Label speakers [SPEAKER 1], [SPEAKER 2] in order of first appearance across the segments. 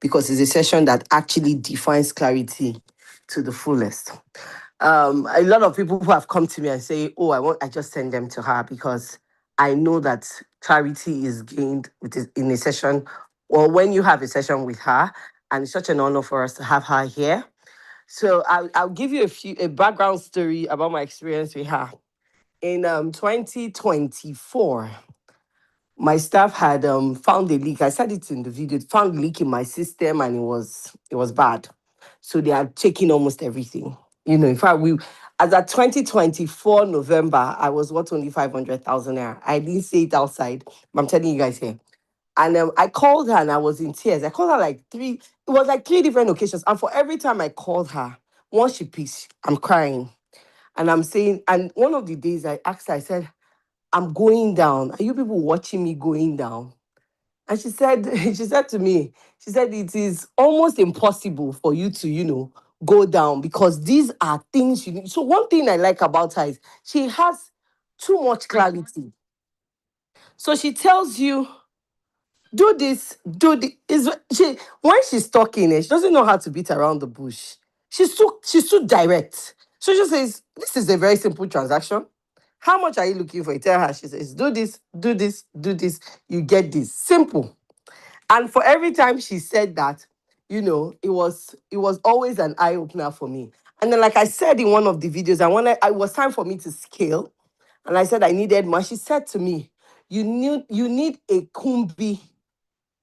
[SPEAKER 1] because it's a session that actually defines clarity to the fullest. A lot of people who have come to me and say, "Oh, I just send them to her because I know that clarity is gained in a session, or when you have a session with her, and it's such an honor for us to have her here." So I'll give you a background story about my experience with her. In 2024, my staff had found a leak. I said it in the video. Found a leak in my system, and it was bad. So they are taking almost everything. In fact, we as at 2024 November, I was worth only 500,000 naira. I didn't say it outside, but I'm telling you guys here. And I called her and I was in tears. I called her like three. It was like three different occasions, and for every time I called her, once she picks, I'm crying, and I'm saying. And one of the days I asked her, I said, "I'm going down. Are you people watching me going down?" And she said, she said to me, she said, "It is almost impossible for you to, go down because these are things you need." So one thing I like about her is she has too much clarity. So she tells you, do this, do the is she when she's talking, she doesn't know how to beat around the bush. She's too direct. So she says, "This is a very simple transaction. How much are you looking for?" You tell her, she says, "Do this, do this, do this, you get this." Simple. And for every time she said that, it was always an eye opener for me. And then, like I said in one of the videos, it was time for me to scale, and I said I needed more. She said to me, "You need a kumbi,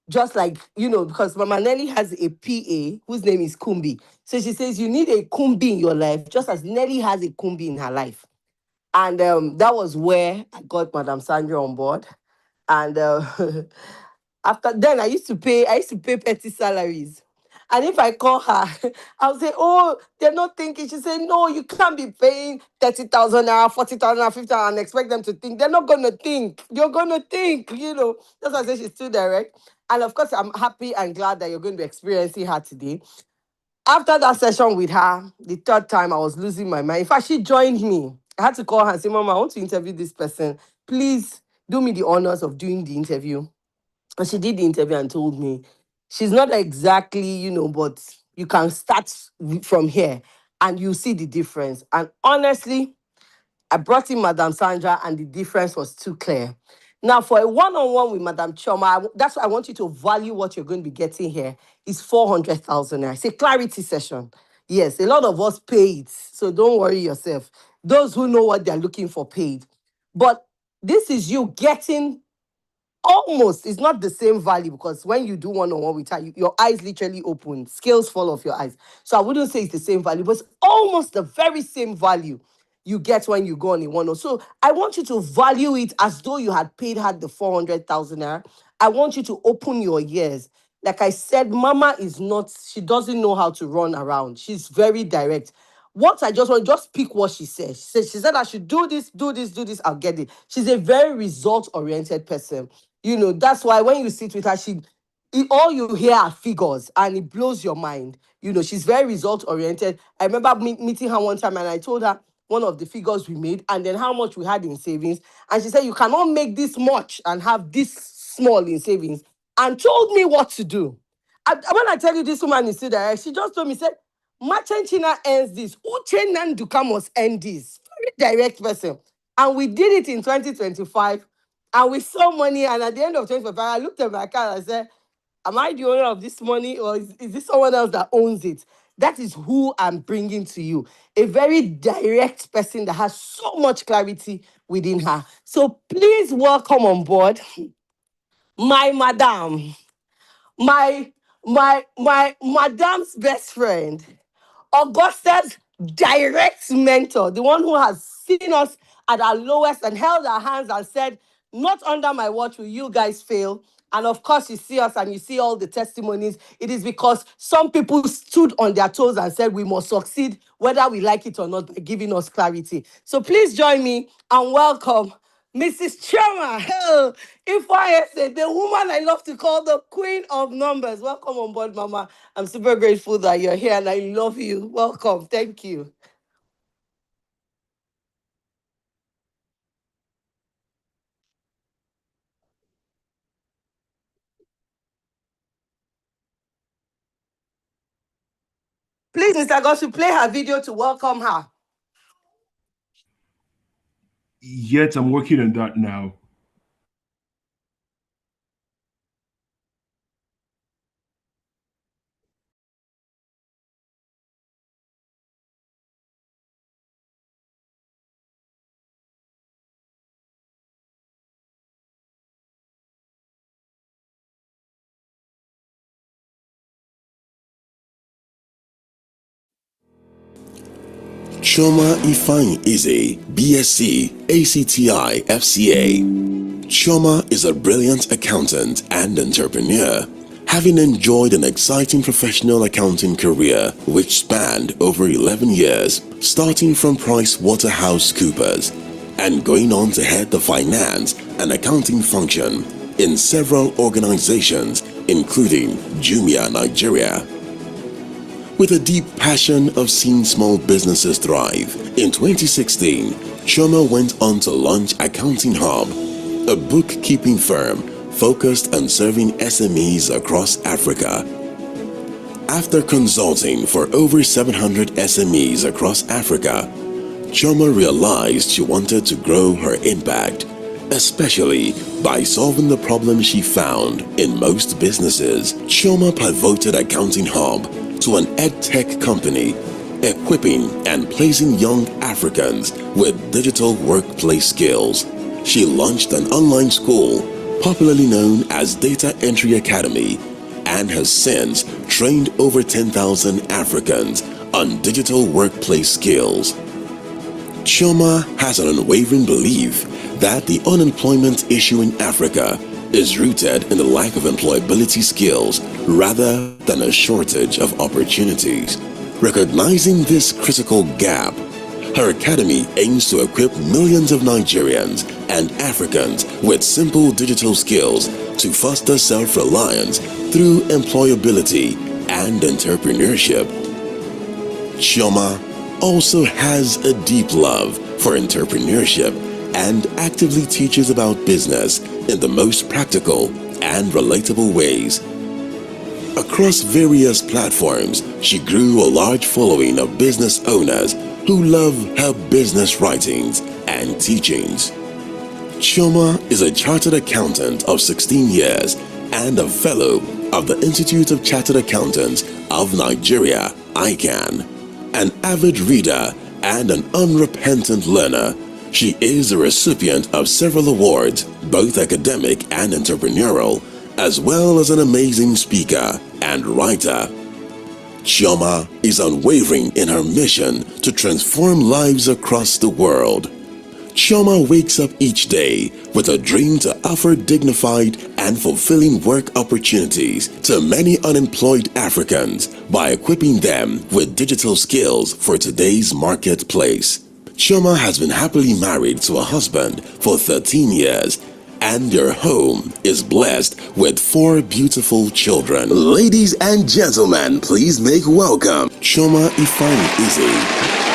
[SPEAKER 1] just like because Mama Nelly has a PA whose name is Kumbi. So she says you need a Kumbi in your life, just as Nelly has a Kumbi in her life." And that was where I got Madam Sandra on board. And after then, I used to pay petty salaries. And if I call her, I'll say, "Oh, they're not thinking." She say, "No, you can't be paying 30,000 naira, 40,000 naira, 50,000 and expect them to think. They're not gonna think. You're gonna think. That's why I say she's too direct. And of course, I'm happy and glad that you're going to be experiencing her today. After that session with her, the third time, I was losing my mind. In fact, she joined me. I had to call her and say, "Mama, I want to interview this person. Please do me the honors of doing the interview." And she did the interview and told me she's not exactly, but you can start from here and you see the difference. And honestly, I brought in Madam Sandra and the difference was too clear. Now, for a one-on-one with Madam Choma, that's why I want you to value what you're going to be getting here. Is 400,000 naira. It's a clarity session. Yes, a lot of us pay it, so don't worry yourself. Those who know what they're looking for paid. But this is you getting almost, it's not the same value, because when you do one-on-one with her, your eyes literally open, scales fall off your eyes. So I wouldn't say it's the same value, but it's almost the very same value you get when you go on a one-on. So I want you to value it as though you had paid her the 400,000 naira. I want you to open your ears. Like I said, Mama is not, she doesn't know how to run around. She's very direct. What I just want, just pick what she said. She said I should do this, do this, do this, I'll get it. She's a very result-oriented person. That's why when you sit with her, all you hear are figures and it blows your mind. She's very result-oriented. I remember meeting her one time and I told her one of the figures we made and then how much we had in savings. And she said, "You cannot make this much and have this small in savings," and told me what to do. When I tell you this woman is still direct, she just told me, said, "Machenchina ends this. Uche Nanduka must end this." Very direct person. And we did it in 2025. And we saw money. And at the end of 2025, I looked at my account and I said, "Am I the owner of this money, or is this someone else that owns it?" That is who I'm bringing to you. A very direct person that has so much clarity within her. So please welcome on board my madam, my madam's best friend, Augusta's direct mentor, the one who has seen us at our lowest and held our hands and said, "Not under my watch will you guys fail." And of course, you see us and you see all the testimonies. It is because some people stood on their toes and said, "We must succeed, whether we like it or not," by giving us clarity. So please join me and welcome Mrs. Choma. Hell, if I say the woman I love to call the queen of numbers. Welcome on board, Mama. I'm super grateful that you're here and I love you. Welcome. Thank you. Please, Mr. Godswill, play her video to welcome her.
[SPEAKER 2] Yet I'm working on that now.
[SPEAKER 3] Chioma Ifeanyi Eze, BSc, ACTI, FCA. Chioma is a brilliant accountant and entrepreneur, having enjoyed an exciting professional accounting career which spanned over 11 years, starting from PricewaterhouseCoopers and going on to head the finance and accounting function in several organizations, including Jumia Nigeria. With a deep passion of seeing small businesses thrive, in 2016, Chioma went on to launch Accounting Hub, a bookkeeping firm focused on serving SMEs across Africa. After consulting for over 700 SMEs across Africa, Chioma realized she wanted to grow her impact, especially by solving the problems she found in most businesses. Chioma pivoted Accounting Hub to an edtech company, equipping and placing young Africans with digital workplace skills. She launched an online school, popularly known as Data Entry Academy, and has since trained over 10,000 Africans on digital workplace skills. Chioma has an unwavering belief that the unemployment issue in Africa is rooted in the lack of employability skills rather than a shortage of opportunities. Recognizing this critical gap, her academy aims to equip millions of Nigerians and Africans with simple digital skills to foster self-reliance through employability and entrepreneurship. Chioma also has a deep love for entrepreneurship and actively teaches about business in the most practical and relatable ways. Across various platforms, she grew a large following of business owners who love her business writings and teachings. Chioma is a chartered accountant of 16 years and a fellow of the Institute of Chartered Accountants of Nigeria, ICANN. An avid reader and an unrepentant learner, she is a recipient of several awards, both academic and entrepreneurial, as well as an amazing speaker and writer. Chioma is unwavering in her mission to transform lives across the world. Chioma wakes up each day with a dream to offer dignified and fulfilling work opportunities to many unemployed Africans by equipping them with digital skills for today's marketplace. Chioma has been happily married to a husband for 13 years, and their home is blessed with 4 beautiful children. Ladies and gentlemen, please make welcome Chioma Ifeanyi Eze.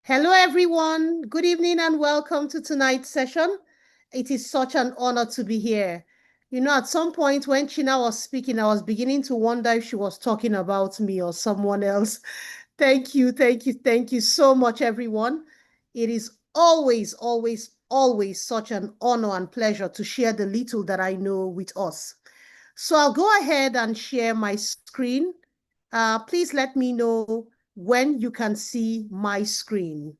[SPEAKER 4] Hello, everyone. Good evening and welcome to tonight's session. It is such an honor to be here. You know, at some point when China was speaking, I was beginning to wonder if she was talking about me or someone else. Thank you, thank you, thank you so much, everyone. It is always, always, always such an honor and pleasure to share the little that I know with us. So I'll go ahead and share my screen. Please let me know when you can see my screen.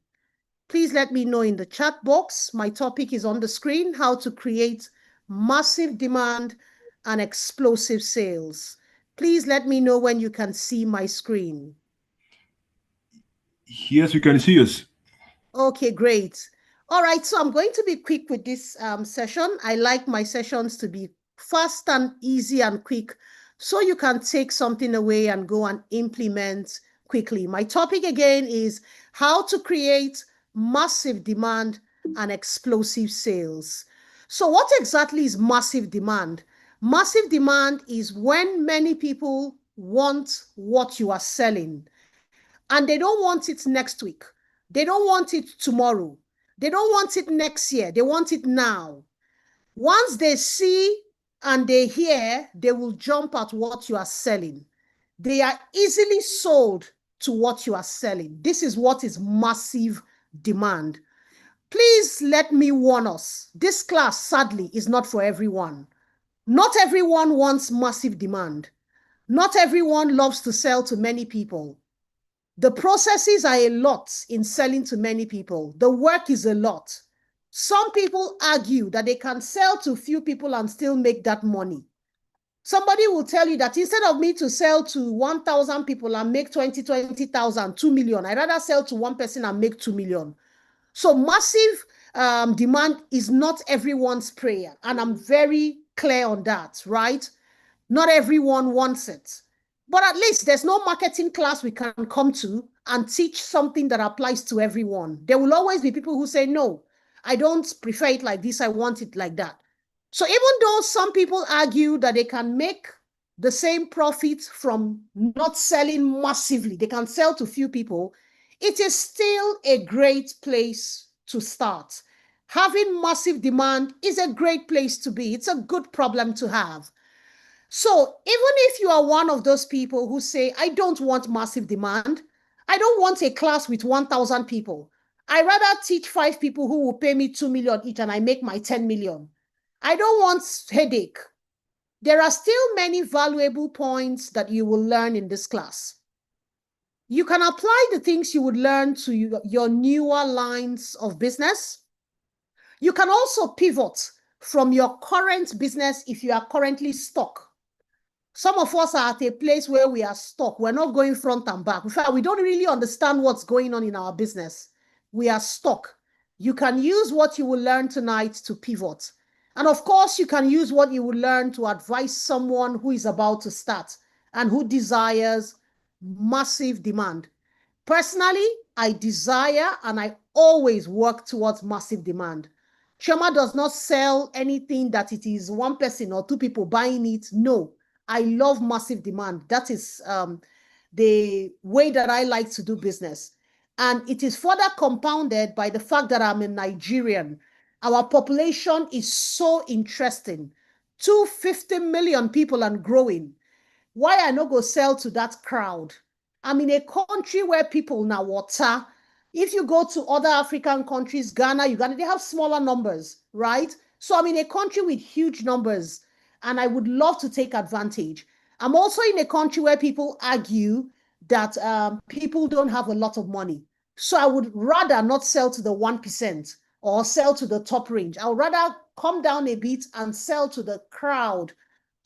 [SPEAKER 4] Please let me know in the chat box. My topic is on the screen, how to create massive demand and explosive sales. Please let me know when you can see my screen.
[SPEAKER 2] Yes, we can see us.
[SPEAKER 4] Okay, great. All right, so I'm going to be quick with this session. I like my sessions to be fast and easy and quick, so you can take something away and go and implement quickly. My topic again is how to create massive demand, and explosive sales. So what exactly is massive demand? Massive demand is when many people want what you are selling, and they don't want it next week. They don't want it tomorrow. They don't want it next year. They want it now. Once they see and they hear, they will jump at what you are selling. They are easily sold to what you are selling. This is what is massive demand. Please let me warn us. This class, sadly, is not for everyone. Not everyone wants massive demand. Not everyone loves to sell to many people. The processes are a lot in selling to many people. The work is a lot. Some people argue that they can sell to few people and still make that money. Somebody will tell you that instead of me to sell to 1,000 people and make 20,000, 2 million, I'd rather sell to one person and make 2 million. So massive demand is not everyone's prayer. And I'm very clear on that, right? Not everyone wants it. But at least there's no marketing class we can come to and teach something that applies to everyone. There will always be people who say, no, I don't prefer it like this. I want it like that. So even though some people argue that they can make the same profit from not selling massively, they can sell to few people, it is still a great place to start. Having massive demand is a great place to be. It's a good problem to have. So even if you are one of those people who say, I don't want massive demand, I don't want a class with 1,000 people. I rather teach 5 people who will pay me 2 million each and I make my 10 million. I don't want headache. There are still many valuable points that you will learn in this class. You can apply the things you would learn to your newer lines of business. You can also pivot from your current business if you are currently stuck. Some of us are at a place where we are stuck. We're not going front and back. In fact, we don't really understand what's going on in our business. We are stuck. You can use what you will learn tonight to pivot. And of course, you can use what you will learn to advise someone who is about to start and who desires massive demand. Personally, I desire and I always work towards massive demand. Chioma does not sell anything that it is one person or 2 people buying it. No, I love massive demand. That is the way that I like to do business. And it is further compounded by the fact that I'm a Nigerian. Our population is so interesting. 250 million people and growing. Why I no go sell to that crowd? I'm in a country where people now water. If you go to other African countries, Ghana, Uganda, they have smaller numbers, right? So I'm in a country with huge numbers, and I would love to take advantage. I'm also in a country where people argue that people don't have a lot of money. So I would rather not sell to the 1% or sell to the top range. I would rather come down a bit and sell to the crowd.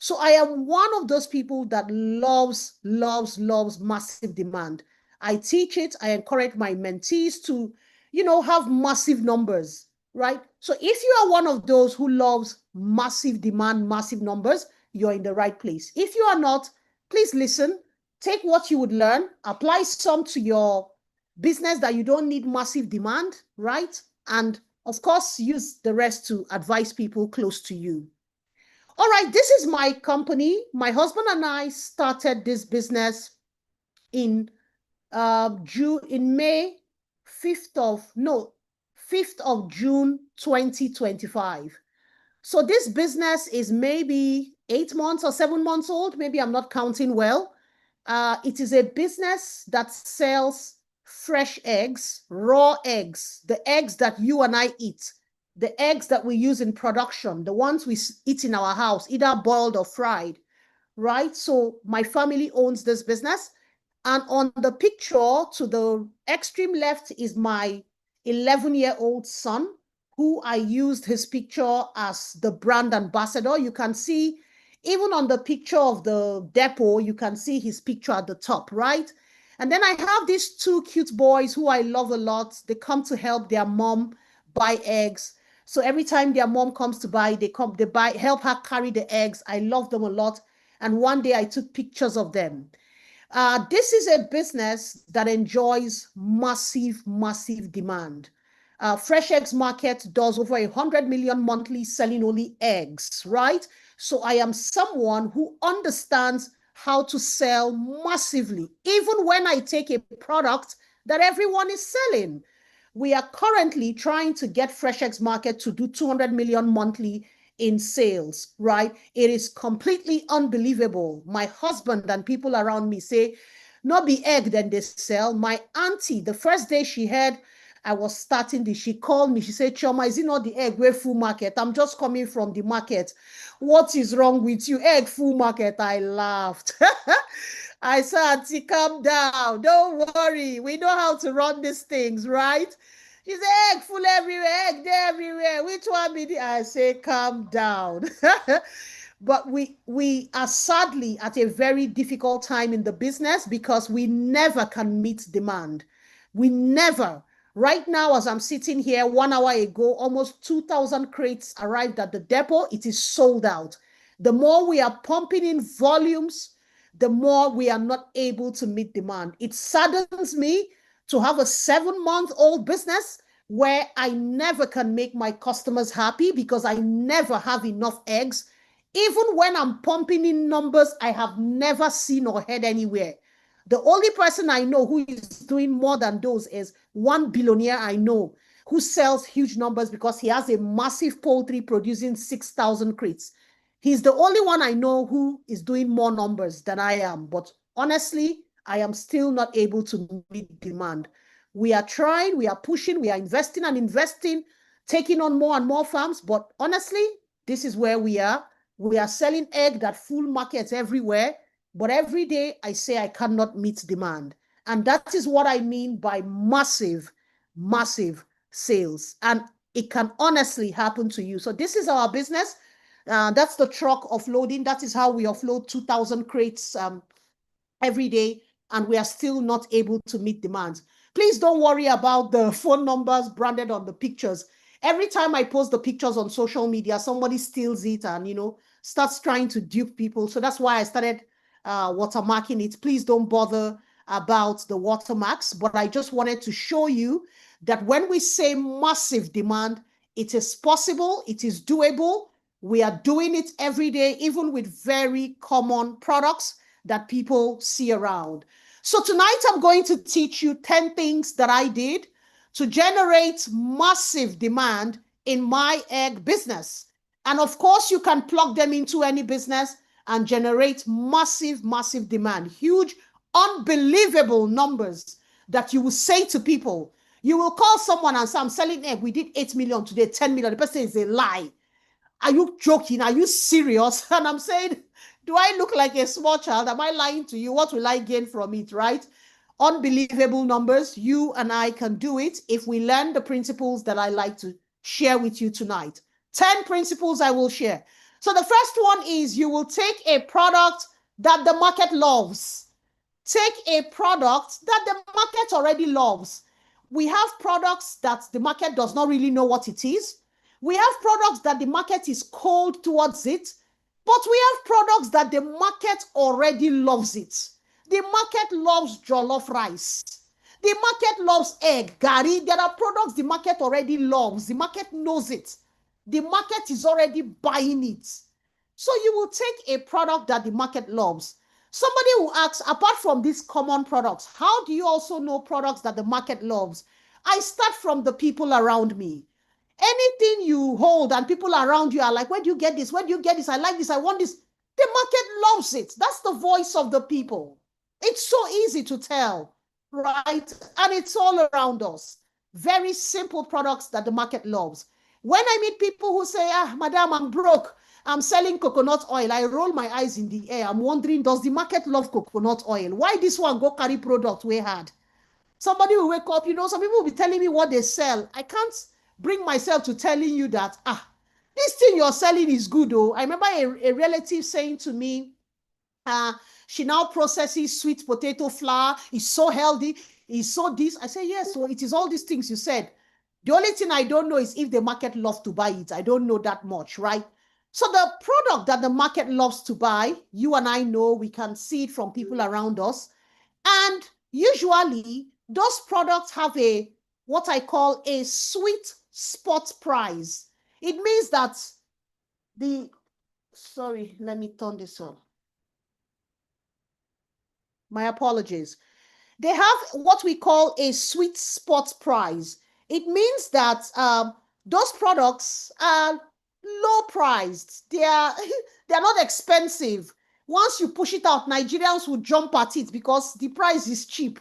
[SPEAKER 4] So I am one of those people that loves massive demand. I teach it. I encourage my mentees to, have massive numbers, right? So if you are one of those who loves massive demand, massive numbers, you're in the right place. If you are not, please listen, take what you would learn, apply some to your business that you don't need massive demand, right? And of course, use the rest to advise people close to you. All right, this is my company. My husband and I started this business in May 5th of June 2025. So this business is maybe 8 months or 7 months old. Maybe I'm not counting well. It is a business that sells fresh eggs, raw eggs, the eggs that you and I eat, the eggs that we use in production, the ones we eat in our house, either boiled or fried, right? So my family owns this business. And on the picture to the extreme left is my 11-year-old son, who I used his picture as the brand ambassador. You can see, even on the picture of the depot, you can see his picture at the top, right? And then I have these 2 cute boys who I love a lot. They come to help their mom buy eggs. So every time their mom comes to buy, they help her carry the eggs. I love them a lot. And one day I took pictures of them. This is a business that enjoys massive demand. Fresh Eggs Market does over 100 million monthly selling only eggs, right? So I am someone who understands how to sell massively, even when I take a product that everyone is selling. We are currently trying to get Fresh Eggs Market to do 200 million monthly in sales, right? It is completely unbelievable. My husband and people around me say, not be egg then they sell. My auntie, the first day she heard I was starting this, she called me. She said, Choma, is it not the egg? We're full market. I'm just coming from the market. What is wrong with you? Egg full market. I laughed. I said, Auntie, calm down. Don't worry. We know how to run these things, right? She said, egg full everywhere, egg there everywhere. Which one be the? I say, calm down. But we are sadly at a very difficult time in the business because we never can meet demand. We never. Right now, as I'm sitting here, 1 hour ago, almost 2,000 crates arrived at the depot. It is sold out. The more we are pumping in volumes, the more we are not able to meet demand. It saddens me to have a 7-month-old business where I never can make my customers happy because I never have enough eggs. Even when I'm pumping in numbers I have never seen or heard anywhere. The only person I know who is doing more than those is one billionaire I know who sells huge numbers because he has a massive poultry producing 6,000 crates. He's the only one I know who is doing more numbers than I am. But honestly, I am still not able to meet demand. We are trying, we are pushing, we are investing and investing, taking on more and more farms. But honestly, this is where we are. We are selling egg that full markets everywhere. But every day I say I cannot meet demand. And that is what I mean by massive, massive sales. And it can honestly happen to you. So this is our business. That's the truck offloading. That is how we offload 2,000 crates every day, and we are still not able to meet demands. Please don't worry about the phone numbers branded on the pictures. Every time I post the pictures on social media, somebody steals it and, starts trying to dupe people. So that's why I started watermarking it. Please don't bother about the watermarks, but I just wanted to show you that when we say massive demand, it is possible, it is doable. We are doing it every day, even with very common products that people see around. So tonight I'm going to teach you 10 things that I did to generate massive demand in my egg business. And of course, you can plug them into any business and generate massive, massive demand, huge, unbelievable numbers that you will say to people. You will call someone and say, I'm selling egg. We did 8 million today, 10 million. The person is a lie. Are you joking? Are you serious? And I'm saying, do I look like a small child? Am I lying to you? What will I gain from it, right? Unbelievable numbers. You and I can do it if we learn the principles that I like to share with you tonight. 10 principles I will share. So the first one is you will take a product that the market loves. Take a product that the market already loves. We have products that the market does not really know what it is. We have products that the market is cold towards it, but we have products that the market already loves it. The market loves jollof rice. The market loves egg, gari. There are products the market already loves. The market knows it. The market is already buying it. So you will take a product that the market loves. Somebody will ask, apart from these common products, how do you also know products that the market loves? I start from the people around me. Anything you hold and people around you are like, where do you get this? Where do you get this? I like this. I want this. The market loves it. That's the voice of the people. It's so easy to tell, right? And it's all around us. Very simple products that the market loves. When I meet people who say, madam, I'm broke. I'm selling coconut oil. I roll my eyes in the air. I'm wondering, does the market love coconut oil? Why this one go carry product way hard? Somebody will wake up, some people will be telling me what they sell. I can't bring myself to telling you that, this thing you're selling is good. I remember a relative saying to me, she now processes sweet potato flour. It's so healthy. It's so this. I say, yes, so it is all these things you said. The only thing I don't know is if the market loves to buy it. I don't know that much, right? So the product that the market loves to buy, you and I know, we can see it from people around us. And usually those products have a what I call a sweet spot price. It means that sorry, let me turn this on. My apologies. They have what we call a sweet spot price. It means that those products are low priced. They're not expensive. Once you push it out, Nigerians will jump at it because the price is cheap.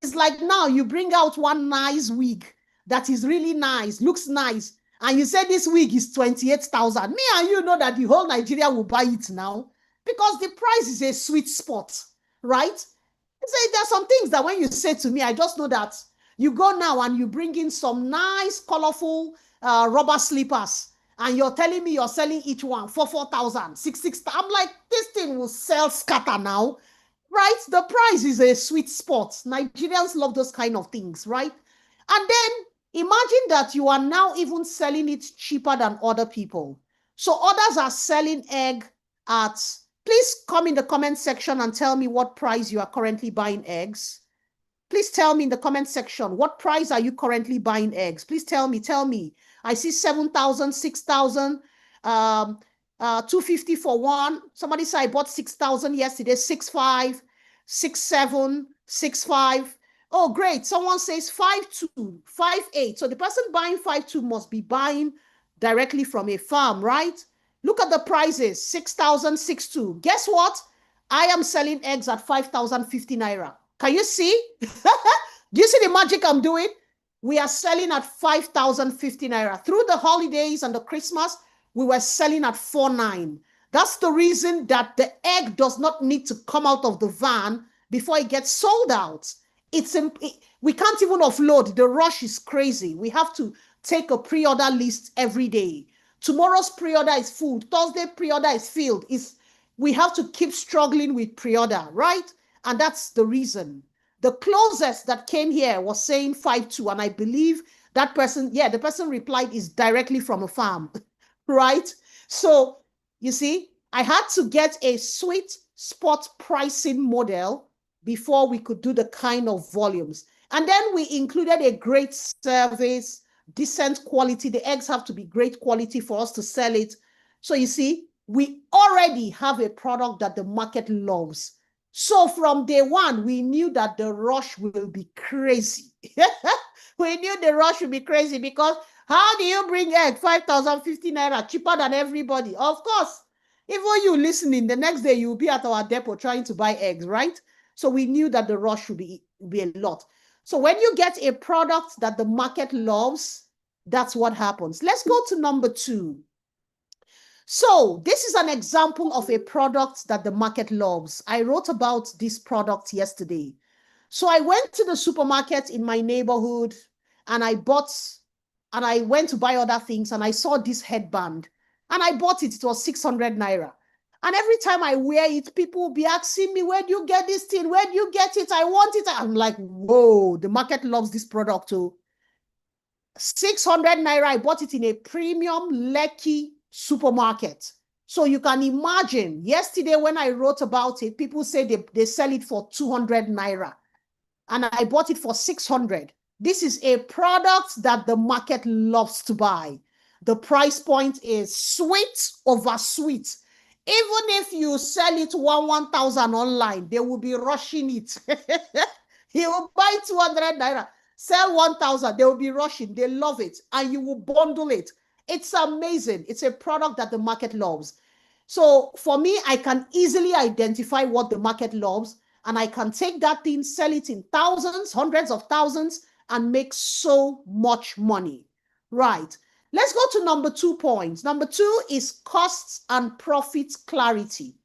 [SPEAKER 4] It's like now you bring out one nice wig that is really nice, looks nice, and you say this wig is 28,000. Me and you know that the whole Nigeria will buy it now because the price is a sweet spot, right? Say there are some things that when you say to me, I just know that you go now and you bring in some nice, colorful rubber slippers, and you're telling me you're selling each one for 4,000, 6,000. I'm like, this thing will sell scatter now, right? The price is a sweet spot. Nigerians love those kind of things, right? And then imagine that you are now even selling it cheaper than other people. So others are selling egg at, please come in the comment section and tell me what price you are currently buying eggs. Please tell me in the comment section, what price are you currently buying eggs? Please tell me. I see 7,000, 6,000, 250 for one. Somebody said I bought 6,000 yesterday, 6,500, 6,700, 6,500. Oh, great. Someone says 5,200, 5,800. So the person buying 5,200 must be buying directly from a farm, right? Look at the prices, 6,000, 6,200. Guess what? I am selling eggs at 5,050 naira. Can you see? Do you see the magic I'm doing? We are selling at 5,050 naira. Through the holidays and the Christmas, we were selling at 4,900. That's the reason that the egg does not need to come out of the van before it gets sold out. We can't even offload. The rush is crazy. We have to take a pre-order list every day. Tomorrow's pre-order is full. Thursday pre-order is filled. We have to keep struggling with pre-order, right? And that's the reason. The closest that came here was saying 5,200, and I believe that person, the person replied is directly from a farm, right? So you see, I had to get a sweet spot pricing model before we could do the kind of volumes. And then we included a great service, decent quality. The eggs have to be great quality for us to sell it. So you see, we already have a product that the market loves. So from day one, we knew that the rush will be crazy. We knew the rush would be crazy because how do you bring egg 5,050 naira cheaper than everybody? Of course, even you listening, the next day you'll be at our depot trying to buy eggs, right? So we knew that the rush would be a lot. So when you get a product that the market loves, that's what happens. Let's go to number 2. So this is an example of a product that the market loves. I wrote about this product yesterday. So I went to the supermarket in my neighborhood and I went to buy other things and I saw this headband and I bought it. It was 600 naira. And every time I wear it, people will be asking me, where do you get this thing? Where do you get it? I want it. I'm like, whoa, the market loves this product too. 600 naira, I bought it in a premium Lekki supermarket. So you can imagine, yesterday when I wrote about it, people say they sell it for 200 naira. And I bought it for 600. This is a product that the market loves to buy. The price point is sweet over sweet. Even if you sell it 1,000 online, they will be rushing it. You will buy 200 naira, sell 1,000, they will be rushing. They love it. And you will bundle it. It's amazing. It's a product that the market loves. So for me, I can easily identify what the market loves, and I can take that thing, sell it in thousands, hundreds of thousands, and make so much money. Right. Let's go to number 2 points. Number 2 is costs and profits clarity.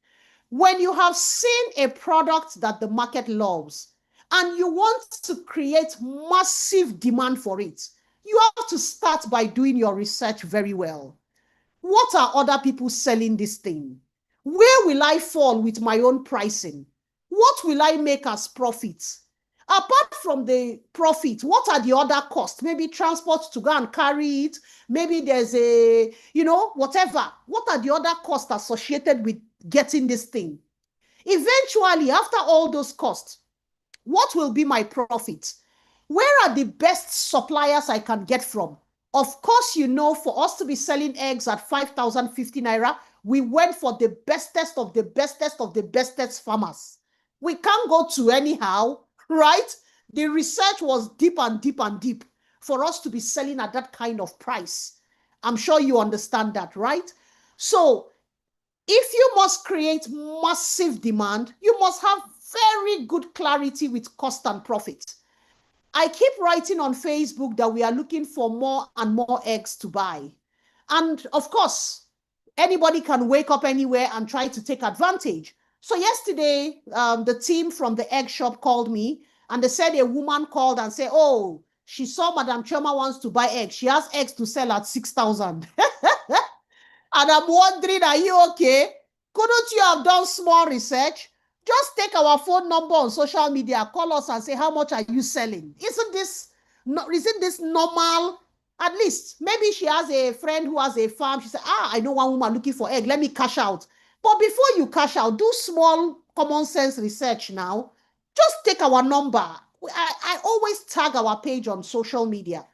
[SPEAKER 4] When you have seen a product that the market loves and you want to create massive demand for it, you have to start by doing your research very well. What are other people selling this thing? Where will I fall with my own pricing? What will I make as profits? Apart from the profit, what are the other costs? Maybe transport to go and carry it. Maybe there's a, whatever. What are the other costs associated with getting this thing? Eventually, after all those costs, what will be my profit? Where are the best suppliers I can get from? Of course, you know, for us to be selling eggs at 5,050 naira, we went for the bestest of the bestest of the bestest farmers. We can't go to anyhow, right? The research was deep and deep and deep for us to be selling at that kind of price. I'm sure you understand that, right? So if you must create massive demand, you must have very good clarity with cost and profit. I keep writing on Facebook that we are looking for more and more eggs to buy. And of course, anybody can wake up anywhere and try to take advantage. So yesterday, the team from the egg shop called me and they said a woman called and said, oh, she saw Madam Choma wants to buy eggs. She has eggs to sell at 6,000. And I'm wondering, are you okay? Couldn't you have done small research? Just take our phone number on social media, call us and say, how much are you selling? Isn't this normal? At least, maybe she has a friend who has a farm. She said, I know one woman looking for egg. Let me cash out. But before you cash out, do small common sense research now. Just take our number. I always tag our page on social media.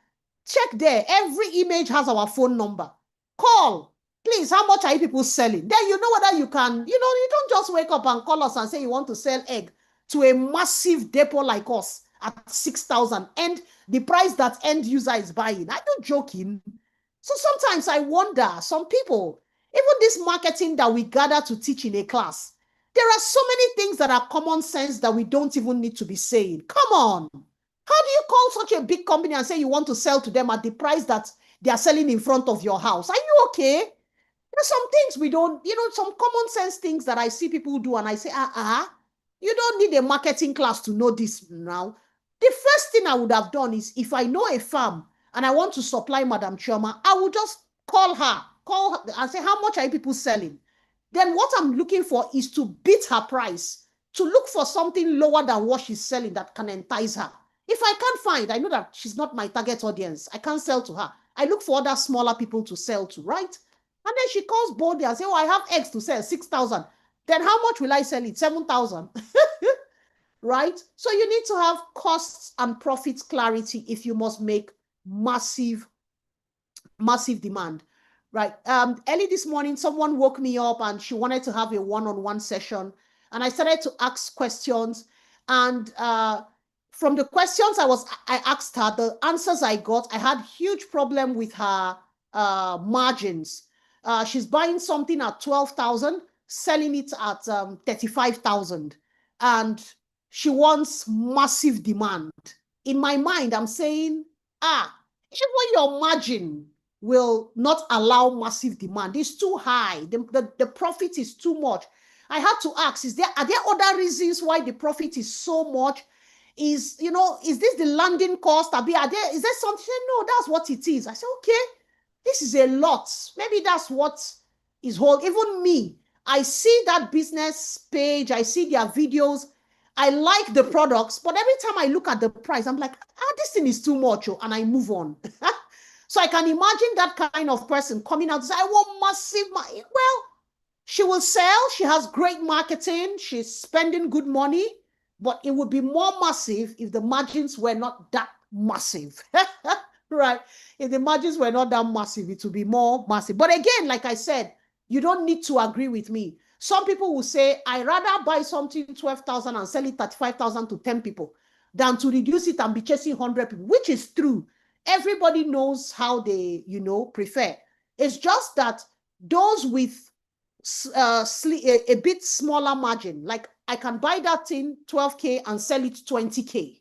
[SPEAKER 4] Check there. Every image has our phone number. Call. Please, how much are you people selling? Then you know whether you can, you don't just wake up and call us and say you want to sell egg to a massive depot like us at 6,000 and the price that end user is buying. I'm not joking. So sometimes I wonder, some people, even this marketing that we gather to teach in a class, there are so many things that are common sense that we don't even need to be saying. Come on. How do you call such a big company and say you want to sell to them at the price that they are selling in front of your house? Are you okay? There's some things we don't, some common sense things that I see people do and I say, you don't need a marketing class to know this now. The first thing I would have done is if I know a farm and I want to supply Madam Chioma, I will just call her and say, how much are you people selling? Then what I'm looking for is to beat her price, to look for something lower than what she's selling that can entice her. If I can't find, I know that she's not my target audience. I can't sell to her. I look for other smaller people to sell to, right? And then she calls boldly and says, oh, I have eggs to sell, 6,000. Then how much will I sell it? 7,000. Right? So you need to have costs and profits clarity if you must make massive demand. Right. Early this morning, someone woke me up and she wanted to have a one-on-one session. And I started to ask questions. And from the questions I asked her, the answers I got, I had huge problem with her margins. She's buying something at 12,000, selling it at 35,000. And she wants massive demand. In my mind, I'm saying, even your margin will not allow massive demand. It's too high. The profit is too much. I had to ask, are there other reasons why the profit is so much? Is this the landing cost? Is there something? No, that's what it is. I said, okay, this is a lot. Maybe that's what is whole. Even me, I see that business page, I see their videos, I like the products, but every time I look at the price, I'm like, this thing is too much, and I move on. So I can imagine that kind of person coming out and say, I want massive money. Well, she will sell. She has great marketing. She's spending good money, but it would be more massive if the margins were not that massive. Right? If the margins were not that massive, it would be more massive. But again, like I said, you don't need to agree with me. Some people will say, I rather buy something 12,000 and sell it 35,000 to 10 people than to reduce it and be chasing 100 people, which is true. Everybody knows how they, prefer. It's just that those with a bit smaller margin, like I can buy that thing 12K and sell it 20K.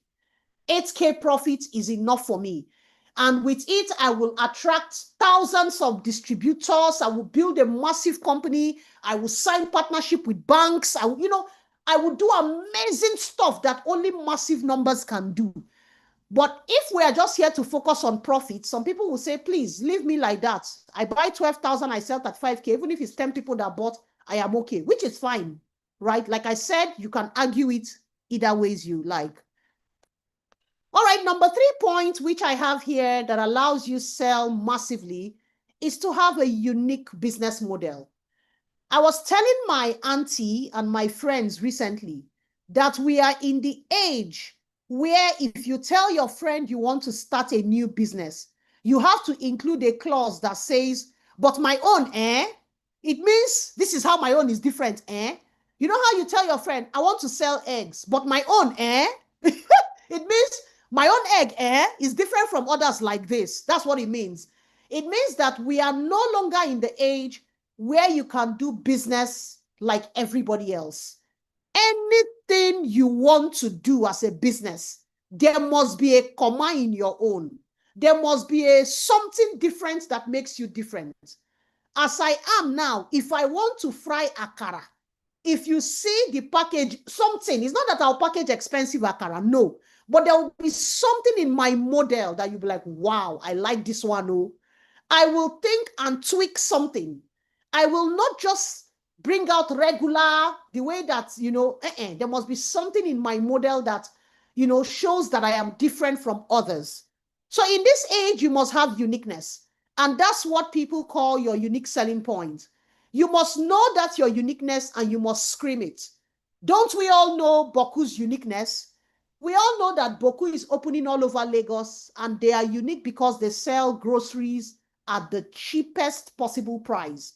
[SPEAKER 4] 8K profit is enough for me. And with it, I will attract thousands of distributors. I will build a massive company. I will sign partnership with banks. I will do amazing stuff that only massive numbers can do. But if we are just here to focus on profit, some people will say, please leave me like that. I buy 12,000, I sell at 5K. Even if it's 10 people that bought, I am okay, which is fine, right? Like I said, you can argue it either ways you like. All right, number 3 point, which I have here that allows you sell massively, is to have a unique business model. I was telling my auntie and my friends recently that we are in the age where if you tell your friend you want to start a new business, you have to include a clause that says, but my own, it means this is how my own is different, You know how you tell your friend, I want to sell eggs, but my own, It means my own egg, is different from others like this. That's what it means. It means that we are no longer in the age where you can do business like everybody else. Anything you want to do as a business, there must be a comma in your own. There must be a something different that makes you different. As I am now, if I want to fry akara, if you see the package, something, it's not that I'll package expensive akara, no, but there will be something in my model that you'll be like, wow, I like this one. Oh, I will think and tweak something. I will not just bring out regular, the way that, there must be something in my model that, shows that I am different from others. So in this age, you must have uniqueness. And that's what people call your unique selling point. You must know that your uniqueness and you must scream it. Don't we all know Boku's uniqueness? We all know that Boku is opening all over Lagos and they are unique because they sell groceries at the cheapest possible price.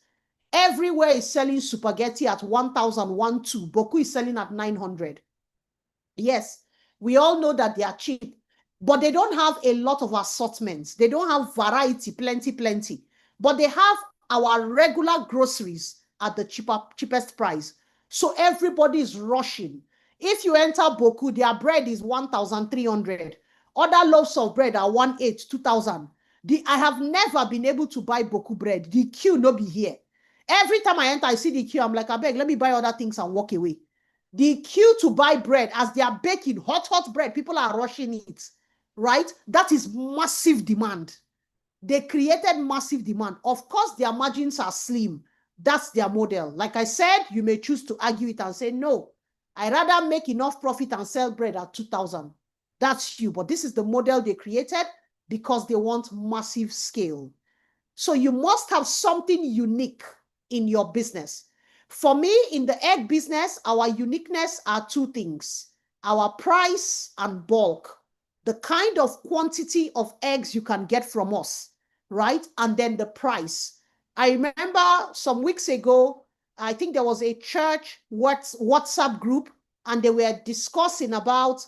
[SPEAKER 4] Everywhere is selling spaghetti at 1,000, 2. Boku is selling at 900. Yes, we all know that they are cheap, but they don't have a lot of assortments. They don't have variety, plenty. But they have our regular groceries at the cheapest price. So everybody is rushing. If you enter Boku, their bread is 1,300. Other loaves of bread are 1,800, 2,000. I have never been able to buy Boku bread. The queue no be here. Every time I enter, I see the queue. I'm like, I beg, let me buy other things and walk away. The queue to buy bread, as they are baking hot bread, people are rushing it, right? That is massive demand. They created massive demand. Of course, their margins are slim. That's their model. Like I said, you may choose to argue it and say, no, I rather make enough profit and sell bread at 2,000. That's you. But this is the model they created because they want massive scale. So you must have something unique in your business. For me, in the egg business, our uniqueness are two things: our price and bulk, the kind of quantity of eggs you can get from us, right? And then the price. I remember some weeks ago, I think there was a church WhatsApp group, and they were discussing about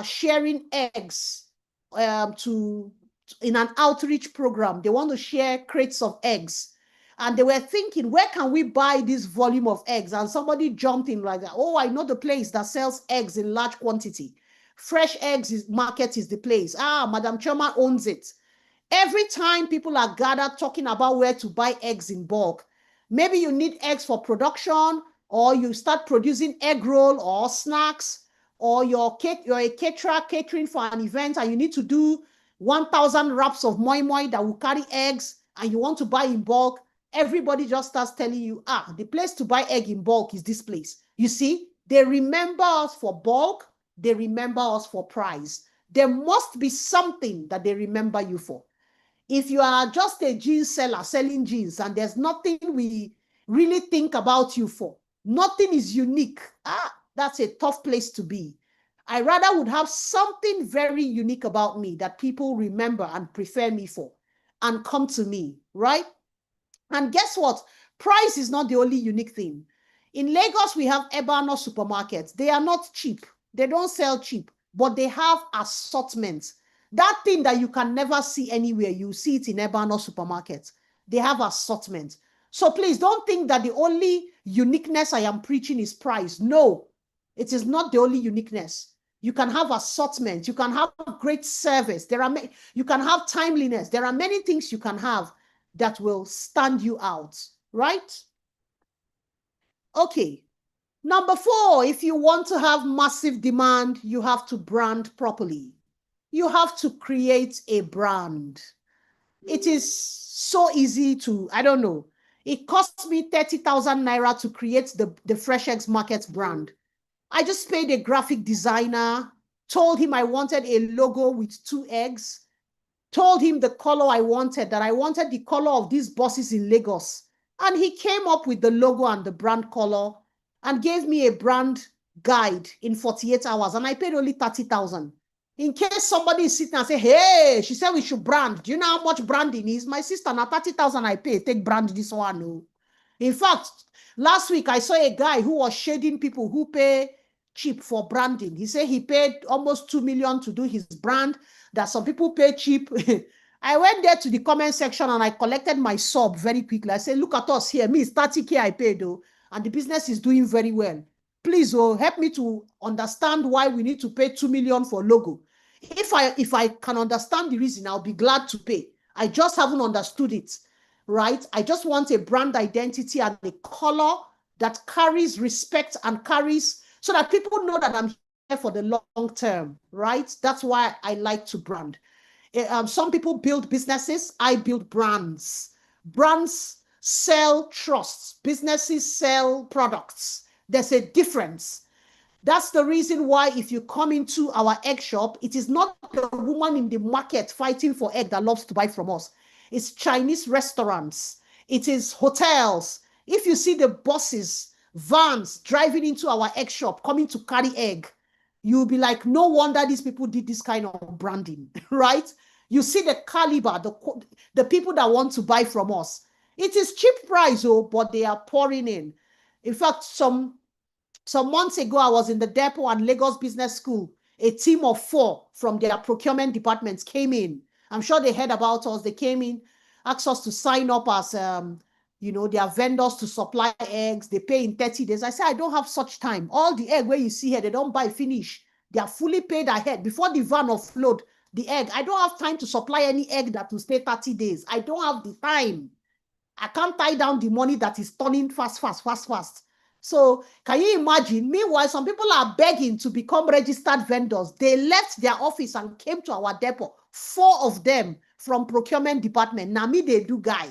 [SPEAKER 4] sharing eggs in an outreach program. They want to share crates of eggs. And they were thinking, where can we buy this volume of eggs? And somebody jumped in like that. Oh, I know the place that sells eggs in large quantity. Fresh eggs market is the place. Madam Choma owns it. Every time people are gathered talking about where to buy eggs in bulk, maybe you need eggs for production, or you start producing egg roll or snacks, or you're a caterer catering for an event and you need to do 1,000 wraps of moi moi that will carry eggs and you want to buy in bulk. Everybody just starts telling you, the place to buy egg in bulk is this place. You see, they remember us for bulk. They remember us for price. There must be something that they remember you for. If you are just a jeans seller selling jeans and there's nothing we really think about you for, nothing is unique, that's a tough place to be. I rather would have something very unique about me that people remember and prefer me for and come to me, right? And guess what? Price is not the only unique thing. In Lagos, we have Ebano supermarkets. They are not cheap. They don't sell cheap, but they have assortments. That thing that you can never see anywhere, you see it in Ebano supermarkets. They have assortment. So please don't think that the only uniqueness I am preaching is price. No, it is not the only uniqueness. You can have assortment. You can have great service. You can have timeliness. There are many things you can have that will stand you out, right? Okay. Number 4, if you want to have massive demand, you have to brand properly. You have to create a brand. It is so easy to, I don't know. It cost me 30,000 naira to create the Fresh Eggs Market brand. I just paid a graphic designer, told him I wanted a logo with 2 eggs, told him the color I wanted, that I wanted the color of these buses in Lagos. And he came up with the logo and the brand color and gave me a brand guide in 48 hours. And I paid only 30,000. In case somebody is sitting and say, hey, she said we should brand. Do you know how much branding is? My sister, now 30,000 I pay, take brand this one. No. In fact, last week I saw a guy who was shading people who pay cheap for branding. He said he paid almost 2 million to do his brand, that some people pay cheap. I went there to the comment section and I collected my sub very quickly. I said, look at us here. Me, it's 30K I paid though, and the business is doing very well. Please, help me to understand why we need to pay 2 million for logo. If I can understand the reason, I'll be glad to pay. I just haven't understood it, right? I just want a brand identity and a color that carries respect and carries, so that people know that I'm here for the long term, right? That's why I like to brand. Some people build businesses, I build brands. Brands sell trusts, businesses sell products. There's a difference. That's the reason why if you come into our egg shop, it is not the woman in the market fighting for egg that loves to buy from us. It's Chinese restaurants. It is hotels. If you see the buses, vans driving into our egg shop, coming to carry egg, you'll be like, no wonder these people did this kind of branding, right? You see the caliber, the people that want to buy from us. It is cheap price, but they are pouring in. In fact, some months ago, I was in the depot and Lagos Business School. A team of 4 from their procurement departments came in. I'm sure they heard about us. They came in, asked us to sign up as, their vendors to supply eggs. They pay in 30 days. I said, I don't have such time. All the egg where you see here, they don't buy finish. They are fully paid ahead before the van offload the egg. I don't have time to supply any egg that will stay 30 days. I don't have the time. I can't tie down the money that is turning fast. So can you imagine? Meanwhile, some people are begging to become registered vendors. They left their office and came to our depot. 4 of them from procurement department. Now me, they do guy.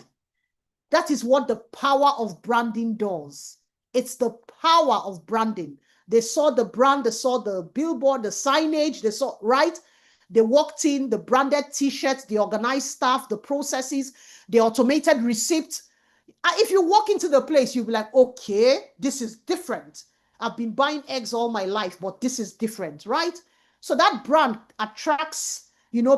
[SPEAKER 4] That is what the power of branding does. It's the power of branding. They saw the brand, they saw the billboard, the signage, they saw, right? They walked in, the branded t-shirts, the organized staff, the processes, the automated receipts. If you walk into the place, you'll be like, okay, this is different. I've been buying eggs all my life, but this is different, right? So that brand attracts,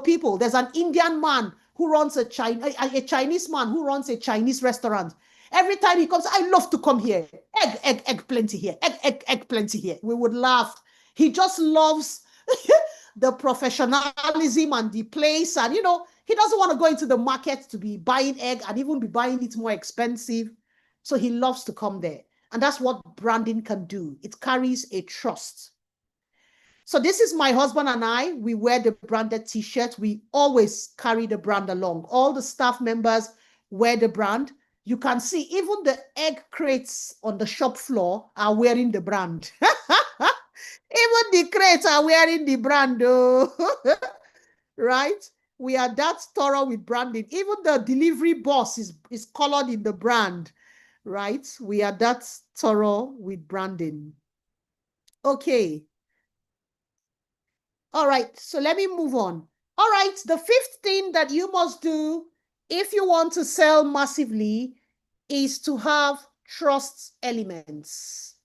[SPEAKER 4] people. There's an Indian man who runs a Chinese man who runs a Chinese restaurant. Every time he comes, I love to come here. Egg plenty here. Egg plenty here. We would laugh. He just loves the professionalism and the place, and he doesn't want to go into the market to be buying egg and even be buying it more expensive. So he loves to come there. And that's what branding can do. It carries a trust. So this is my husband and I. We wear the branded t-shirt. We always carry the brand along. All the staff members wear the brand. You can see even the egg crates on the shop floor are wearing the brand. Even the crates are wearing the brand, though. Right? We are that thorough with branding. Even the delivery boss is colored in the brand, right? We are that thorough with branding. Okay. All right, so let me move on. All right, the 5th thing that you must do if you want to sell massively is to have trust elements.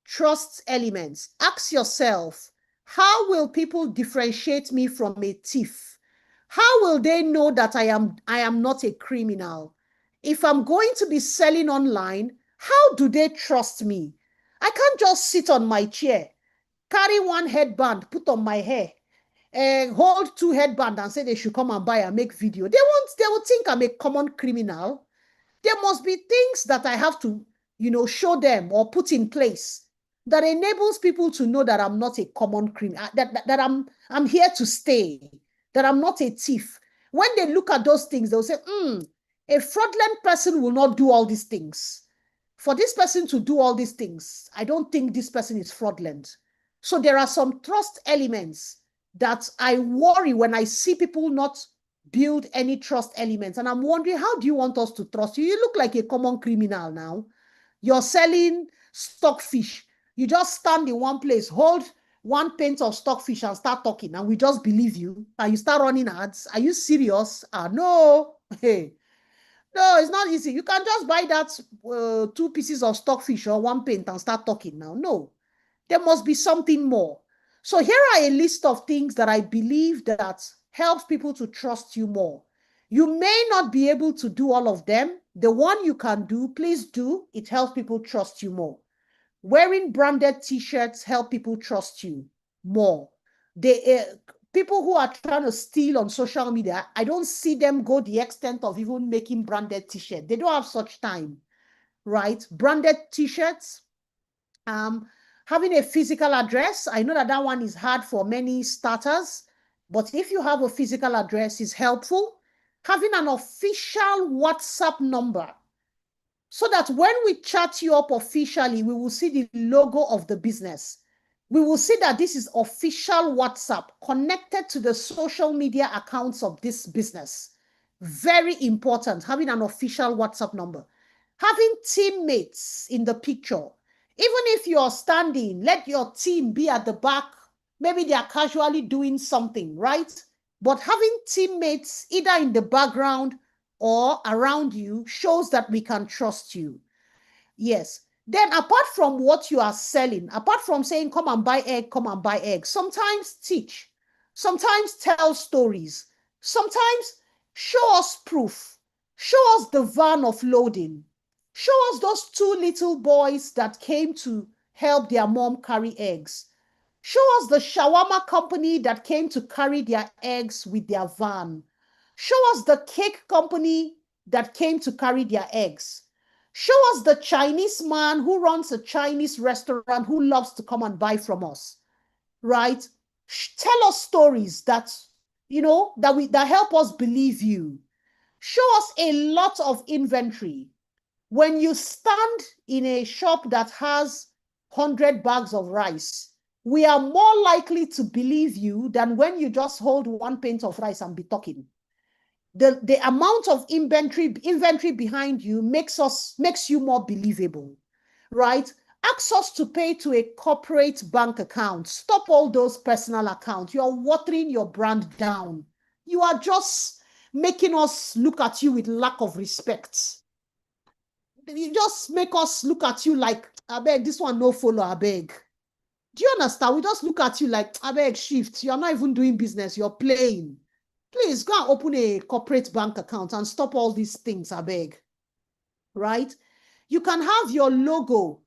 [SPEAKER 4] Trust elements. Ask yourself, how will people differentiate me from a thief? How will they know that I am not a criminal? If I'm going to be selling online, how do they trust me? I can't just sit on my chair, carry one headband, put on my hair, hold 2 headbands and say they should come and buy and make video. They will think I'm a common criminal. There must be things that I have to, show them or put in place that enables people to know that I'm not a common criminal, that I'm here to stay, that I'm not a thief. When they look at those things, they'll say, a fraudulent person will not do all these things. For this person to do all these things, I don't think this person is fraudulent. So there are some trust elements that I worry when I see people not build any trust elements. And I'm wondering, how do you want us to trust you? You look like a common criminal now. You're selling stockfish. You just stand in one place, hold 1 pint of stockfish and start talking, and we just believe you. And you start running ads. Are you serious? No. Hey. No, it's not easy. You can just buy that 2 pieces of stockfish or 1 pint and start talking now. No. There must be something more. So here are a list of things that I believe that helps people to trust you more. You may not be able to do all of them. The one you can do, please do. It helps people trust you more. Wearing branded t-shirts help people trust you more. People who are trying to steal on social media, I don't see them go the extent of even making branded t-shirts. They don't have such time, right? Branded t-shirts, having a physical address. I know that that one is hard for many starters, but if you have a physical address, is helpful. Having an official WhatsApp number, so that when we chat you up officially, we will see the logo of the business. We will see that this is official WhatsApp connected to the social media accounts of this business. Very important, having an official WhatsApp number. Having teammates in the picture. Even if you're standing, let your team be at the back. Maybe they are casually doing something, right? But having teammates either in the background or around you shows that we can trust you. Yes. Then apart from what you are selling, apart from saying, come and buy egg, sometimes teach, sometimes tell stories, sometimes show us proof, show us the van of loading, show us those two little boys that came to help their mom carry eggs. Show us the shawarma company that came to carry their eggs with their van. Show us the cake company that came to carry their eggs. Show us the Chinese man who runs a Chinese restaurant who loves to come and buy from us, right? Tell us stories that, that help us believe you. Show us a lot of inventory. When you stand in a shop that has 100 bags of rice, we are more likely to believe you than when you just hold one pint of rice and be talking. The amount of inventory behind you makes you more believable, right? Ask us to pay to a corporate bank account. Stop all those personal accounts. You are watering your brand down. You are just making us look at you with lack of respect. You just make us look at you like, I beg, this one no follow, I beg. Do you understand? We just look at you like, I beg, shift. You're not even doing business. You're playing. Please go and open a corporate bank account and stop all these things, I beg. Right? You can have your logo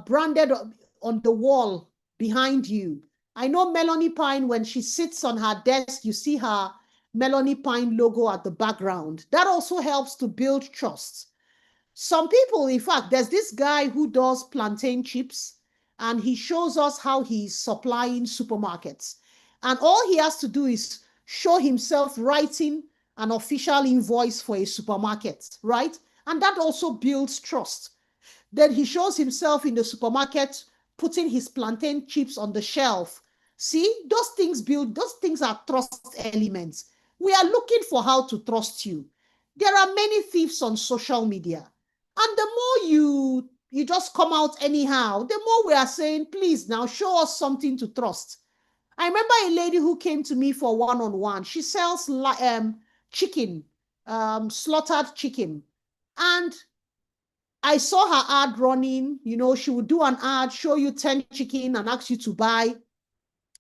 [SPEAKER 4] branded on the wall behind you. I know Melanie Pine, when she sits on her desk, you see her Melanie Pine logo at the background. That also helps to build trust. Some people, in fact, there's this guy who does plantain chips, and he shows us how he's supplying supermarkets. And all he has to do is show himself writing an official invoice for a supermarket, right? And that also builds trust. Then he shows himself in the supermarket putting his plantain chips on the shelf. See, those things are trust elements. We are looking for how to trust you. There are many thieves on social media. And the more you just come out anyhow, the more we are saying, please now show us something to trust. I remember a lady who came to me for one-on-one. She sells chicken, slaughtered chicken. And I saw her ad running. She would do an ad, show you 10 chicken and ask you to buy.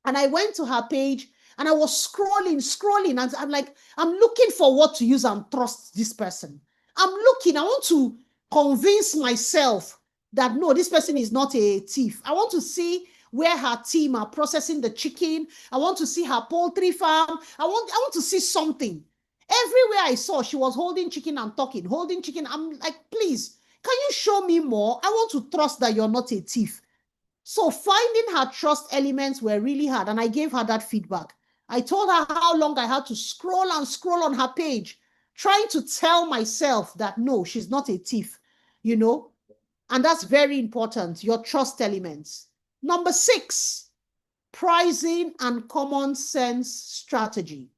[SPEAKER 4] And I went to her page and I was scrolling. And I'm like, I'm looking for what to use and trust this person. I want to convince myself that no, this person is not a thief. I want to see where her team are processing the chicken. I want to see her poultry farm. I want to see something. Everywhere I saw, she was holding chicken and talking, holding chicken. I'm like, please, can you show me more? I want to trust that you're not a thief. So finding her trust elements were really hard, and I gave her that feedback. I told her how long I had to scroll on her page, trying to tell myself that no, she's not a thief, and that's very important, your trust elements. Number 6, pricing and common sense strategy.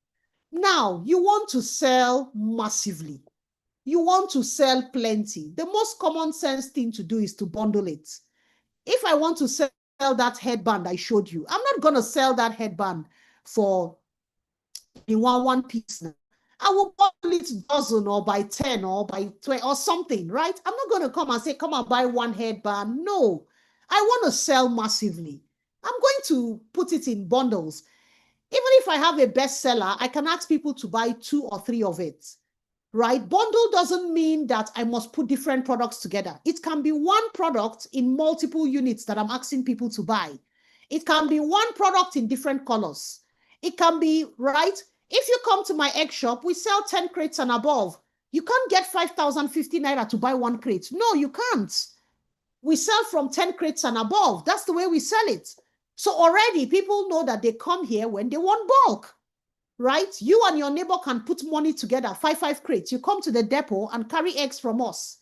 [SPEAKER 4] Now, you want to sell massively. You want to sell plenty. The most common sense thing to do is to bundle it. If I want to sell that headband I showed you, I'm not going to sell that headband for in one piece now. I will bundle it dozen or by 10 or by 20 or something, right? I'm not going to come and say, come and buy one headband. No, I want to sell massively. I'm going to put it in bundles. Even if I have a bestseller, I can ask people to buy 2 or 3 of it, right? Bundle doesn't mean that I must put different products together. It can be one product in multiple units that I'm asking people to buy. It can be one product in different colors. It can be, right? If you come to my egg shop, we sell 10 crates and above. You can't get 5,050 naira to buy 1 crate. No, you can't. We sell from 10 crates and above. That's the way we sell it. So already people know that they come here when they want bulk, right? You and your neighbor can put money together, 5 crates. You come to the depot and carry eggs from us.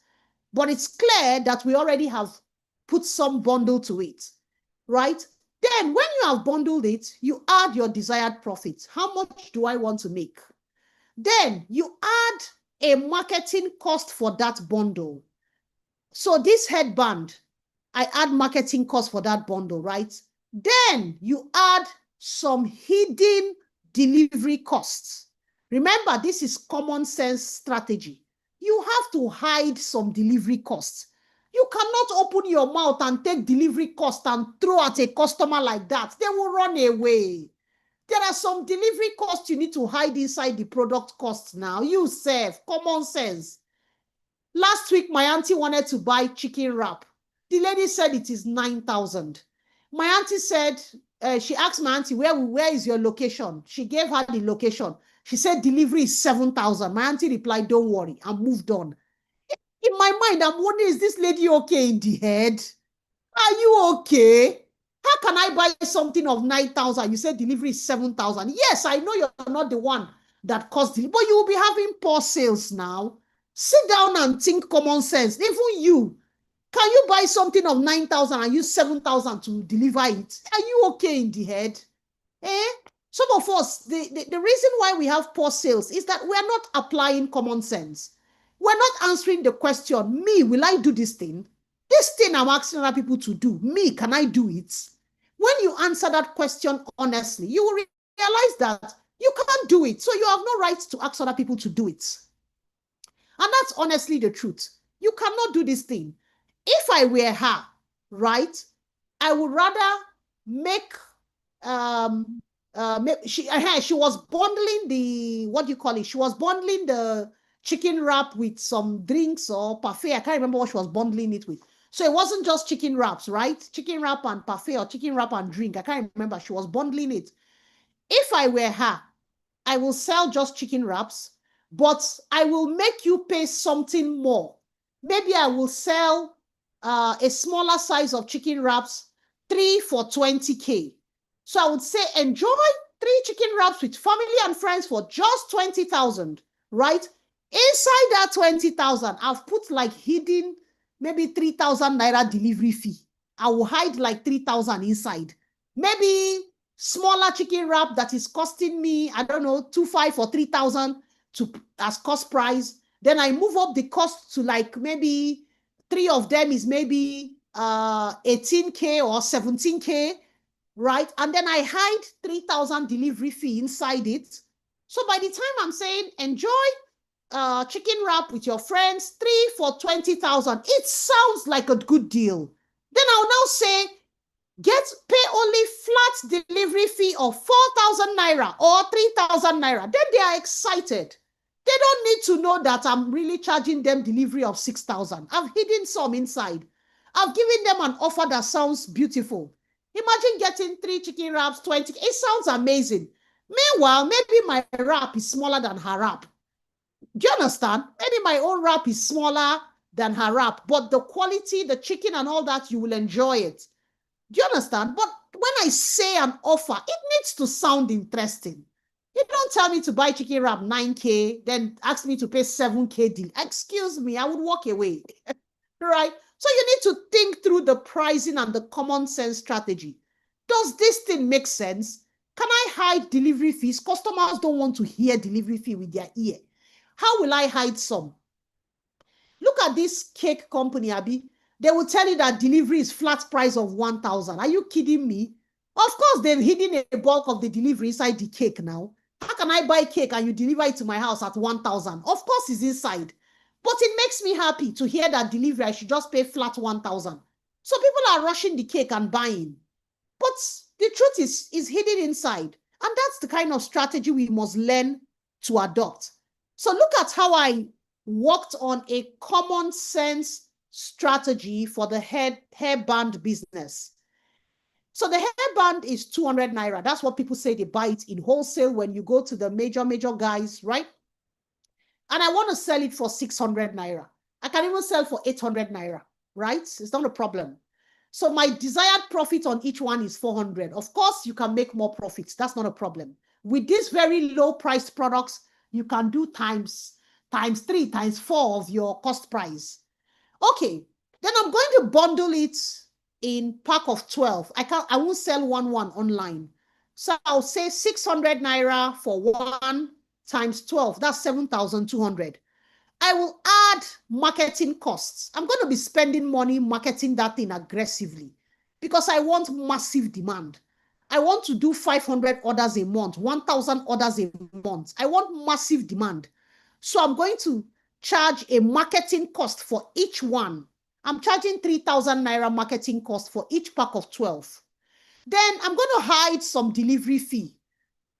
[SPEAKER 4] But it's clear that we already have put some bundle to it, right? Then when you have bundled it, you add your desired profit. How much do I want to make? Then you add a marketing cost for that bundle. So this headband, I add marketing cost for that bundle, right? Then you add some hidden delivery costs. Remember, this is common sense strategy. You have to hide some delivery costs. You cannot open your mouth and take delivery cost and throw at a customer like that. They will run away. There are some delivery costs you need to hide inside the product costs now. You save common sense. Last week, my auntie wanted to buy chicken wrap. The lady said it is 9,000. My auntie said, she asked my auntie, where is your location? She gave her the location. She said delivery is 7,000. My auntie replied, don't worry, and moved on. In my mind, I'm wondering, is this lady okay in the head? Are you okay? How can I buy something of 9,000? You said delivery is 7,000. Yes, I know you're not the one that caused delivery, but you will be having poor sales now. Sit down and think common sense. Even you, can you buy something of 9,000 and use 7,000 to deliver it? Are you okay in the head? Some of us, the reason why we have poor sales is that we are not applying common sense. We're not answering the question, me, will I do this thing? This thing I'm asking other people to do, me, can I do it? When you answer that question honestly, you will realize that you can't do it. So you have no right to ask other people to do it. And that's honestly the truth. You cannot do this thing. If I were her, right, I would rather make, she was bundling the, what do you call it? She was bundling the chicken wrap with some drinks or parfait. I can't remember what she was bundling it with. So it wasn't just chicken wraps, right? Chicken wrap and parfait or chicken wrap and drink. I can't remember. She was bundling it. If I were her, I will sell just chicken wraps, but I will make you pay something more. Maybe I will sell a smaller size of chicken wraps, 3 for 20K. So I would say, enjoy 3 chicken wraps with family and friends for just 20,000, right? Inside that 20,000, I've put like hidden, maybe 3,000 naira delivery fee. I will hide like 3,000 inside. Maybe smaller chicken wrap that is costing me, I don't know, 2,500 or 3,000 as cost price. Then I move up the cost to like maybe 3 of them is maybe 18K or 17K, right? And then I hide 3,000 delivery fee inside it. So by the time I'm saying enjoy chicken wrap with your friends, 3 for 20,000, it sounds like a good deal. Then I'll now say, pay only flat delivery fee of 4,000 naira or 3,000 naira. Then they are excited. They don't need to know that I'm really charging them delivery of 6,000. I've hidden some inside. I've given them an offer that sounds beautiful. Imagine getting 3 chicken wraps, 20. It sounds amazing. Meanwhile, maybe my wrap is smaller than her wrap. Do you understand? Maybe my own wrap is smaller than her wrap, but the quality, the chicken and all that, you will enjoy it. Do you understand? But when I say an offer, it needs to sound interesting. You don't tell me to buy chicken wrap 9K, then ask me to pay 7K deal. Excuse me, I would walk away. Right? So you need to think through the pricing and the common sense strategy. Does this thing make sense? Can I hide delivery fees? Customers don't want to hear delivery fee with their ear. How will I hide some? Look at this cake company, Abi. They will tell you that delivery is flat price of 1,000. Are you kidding me? Of course, they've hidden a bulk of the delivery inside the cake now. How can I buy cake and you deliver it to my house at 1,000? Of course, it's inside. But it makes me happy to hear that delivery, I should just pay flat 1,000. So people are rushing the cake and buying. But But the truth is hidden inside. And that's the kind of strategy we must learn to adopt. So look at how I worked on a common sense strategy for the hairband business. So the hairband is 200 naira. That's what people say they buy it in wholesale when you go to the major guys, right? And I want to sell it for 600 naira. I can even sell for 800 naira, right? It's not a problem. So my desired profit on each one is 400. Of course, you can make more profits. That's not a problem. With these very low priced products, you can do times 3, times 4 of your cost price. Okay, then I'm going to bundle it in pack of 12. I won't sell one online. So I'll say 600 naira for one times 12. That's 7,200. I will add marketing costs. I'm going to be spending money marketing that thing aggressively because I want massive demand. I want to do 500 orders a month, 1,000 orders a month. I want massive demand. So I'm going to charge a marketing cost for each one. I'm charging 3,000 naira marketing cost for each pack of 12. Then I'm going to hide some delivery fee,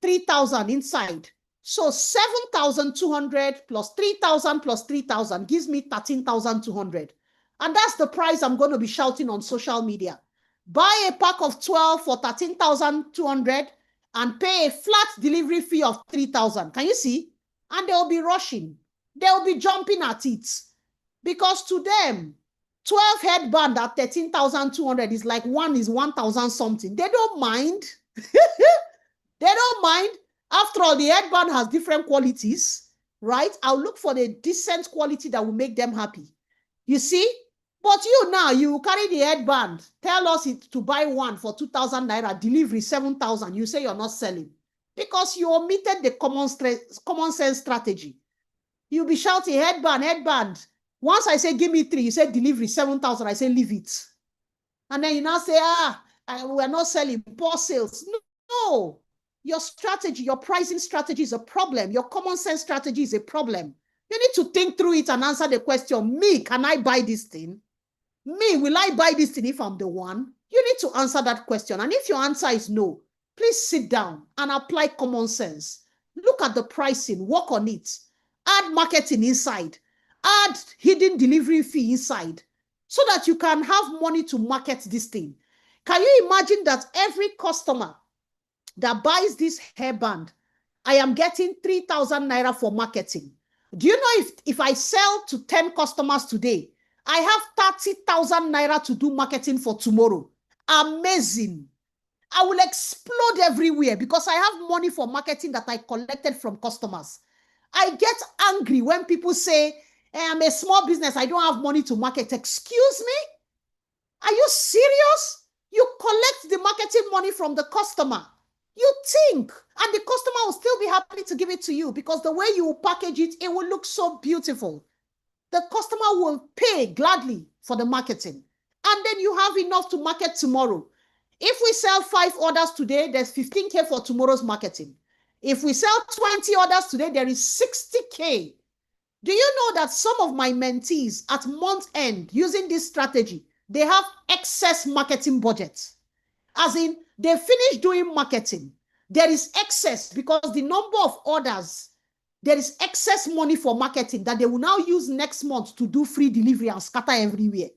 [SPEAKER 4] 3,000 inside. So 7,200 plus 3,000 plus 3,000 gives me 13,200. And that's the price I'm going to be shouting on social media. Buy a pack of 12 for 13,200 and pay a flat delivery fee of 3,000. Can you see? And they'll be rushing. They'll be jumping at it. Because to them, 12 headband at 13,200 is like one is 1,000 something. They don't mind. They don't mind. After all, the headband has different qualities, right? I'll look for the decent quality that will make them happy. You see? But you now, you carry the headband, tell us to buy one for 2,000 naira, delivery 7,000. You say you're not selling because you omitted the common sense strategy. You'll be shouting, headband. Once I say, give me 3, you say delivery 7,000. I say, leave it. And then you now say, we're not selling, poor sales. No. Your strategy, your pricing strategy is a problem. Your common sense strategy is a problem. You need to think through it and answer the question, me, can I buy this thing? Me, will I buy this thing if I'm the one? You need to answer that question. And if your answer is no, please sit down and apply common sense. Look at the pricing, work on it. Add marketing inside. Add hidden delivery fee inside so that you can have money to market this thing. Can you imagine that every customer that buys this hairband, I am getting 3,000 naira for marketing? Do you know if I sell to 10 customers today, I have 30,000 naira to do marketing for tomorrow? Amazing. I will explode everywhere because I have money for marketing that I collected from customers. I get angry when people say, I'm a small business, I don't have money to market. Excuse me? Are you serious? You collect the marketing money from the customer. You think, and the customer will still be happy to give it to you because the way you package it, it will look so beautiful. The customer will pay gladly for the marketing. And then you have enough to market tomorrow. If we sell 5 orders today, there's 15K for tomorrow's marketing. If we sell 20 orders today, there is 60K. Do you know that some of my mentees at month end using this strategy, they have excess marketing budgets? As in, they finish doing marketing. There is excess because the number of orders, there is excess money for marketing that they will now use next month to do free delivery and scatter everywhere.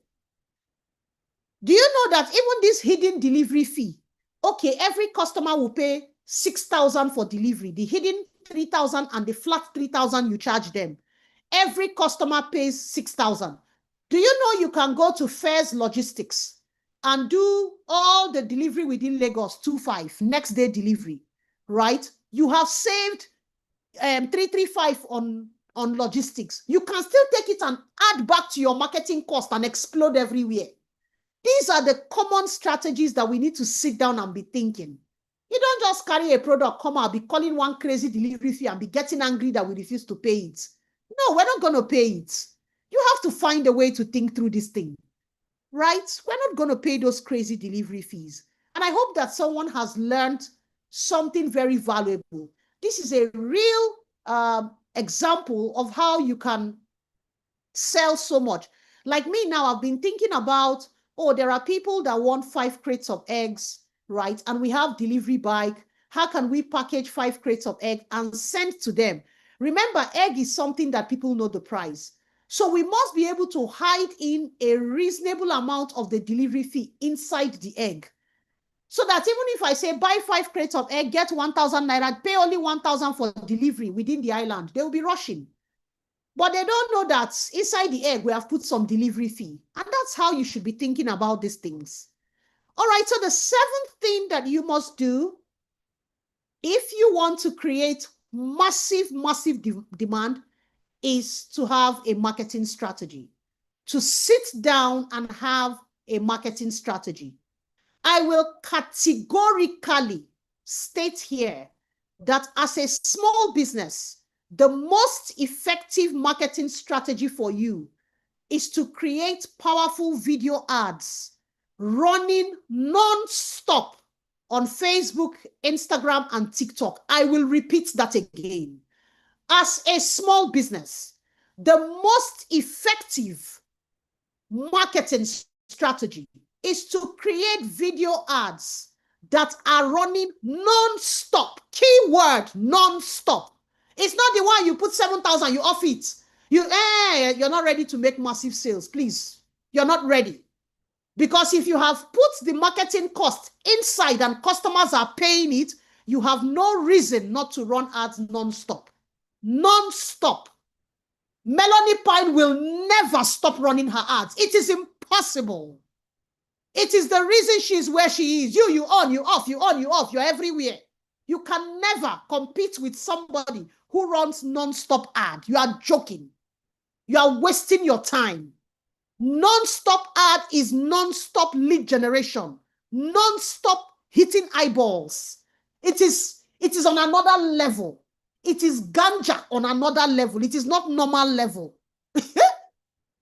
[SPEAKER 4] Do you know that even this hidden delivery fee, okay, every customer will pay 6,000 for delivery, the hidden 3,000 and the flat 3,000 you charge them. Every customer pays 6,000. Do you know you can go to Fairs Logistics and do all the delivery within Lagos 2.5 next day delivery, right? You have saved 335 on logistics. You can still take it and add back to your marketing cost and explode everywhere. These are the common strategies that we need to sit down and be thinking. You don't just carry a product, come out, be calling one crazy delivery fee and be getting angry that we refuse to pay it. No, we're not going to pay it. You have to find a way to think through this thing, right? We're not going to pay those crazy delivery fees. And I hope that someone has learned something very valuable. This is a real example of how you can sell so much. Like me now, I've been thinking about, oh, there are people that want 5 crates of eggs, right? And we have delivery bike. How can we package 5 crates of egg and send to them? Remember, egg is something that people know the price. So we must be able to hide in a reasonable amount of the delivery fee inside the egg. So that even if I say buy 5 crates of egg, get 1,000 naira, pay only 1,000 for delivery within the island, they will be rushing. But they don't know that inside the egg, we have put some delivery fee. And that's how you should be thinking about these things. All right, so the 7th thing that you must do if you want to create massive demand is to have a marketing strategy, to sit down and have a marketing strategy. I will categorically state here that as a small business, the most effective marketing strategy for you is to create powerful video ads running non-stop on Facebook, Instagram, and TikTok. I will repeat that again. As a small business, the most effective marketing strategy is to create video ads that are running non-stop. Keyword, non-stop. It's not the one you put 7,000, you off it. You're not ready to make massive sales, please. You're not ready. Because if you have put the marketing cost inside and customers are paying it, you have no reason not to run ads non-stop. Non-stop. Melanie Pine will never stop running her ads. It is impossible. It is the reason she's where she is. You on, you off, you on, you off. You're everywhere. You can never compete with somebody who runs non-stop ad. You are joking. You are wasting your time. Non-stop ad is non-stop lead generation. Non-stop hitting eyeballs. It is on another level. It is ganja on another level. It is not normal level.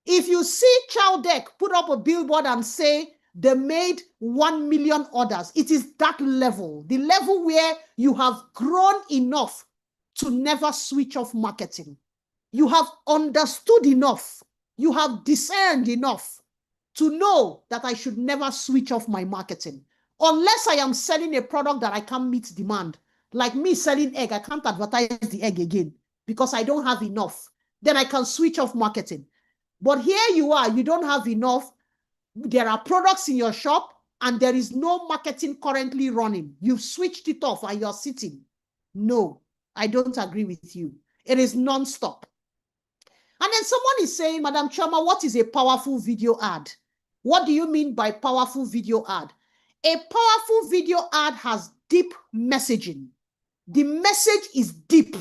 [SPEAKER 4] If you see Chowdeck put up a billboard and say they made 1 million orders, it is that level. The level where you have grown enough to never switch off marketing. You have understood enough. You have discerned enough to know that I should never switch off my marketing. Unless I am selling a product that I can't meet demand. Like me selling egg, I can't advertise the egg again because I don't have enough. Then I can switch off marketing. But here you are, you don't have enough. There are products in your shop and there is no marketing currently running. You've switched it off and you're sitting. No, I don't agree with you. It is non-stop. And then someone is saying, Madam Choma, what is a powerful video ad? What do you mean by powerful video ad? A powerful video ad has deep messaging. The message is deep.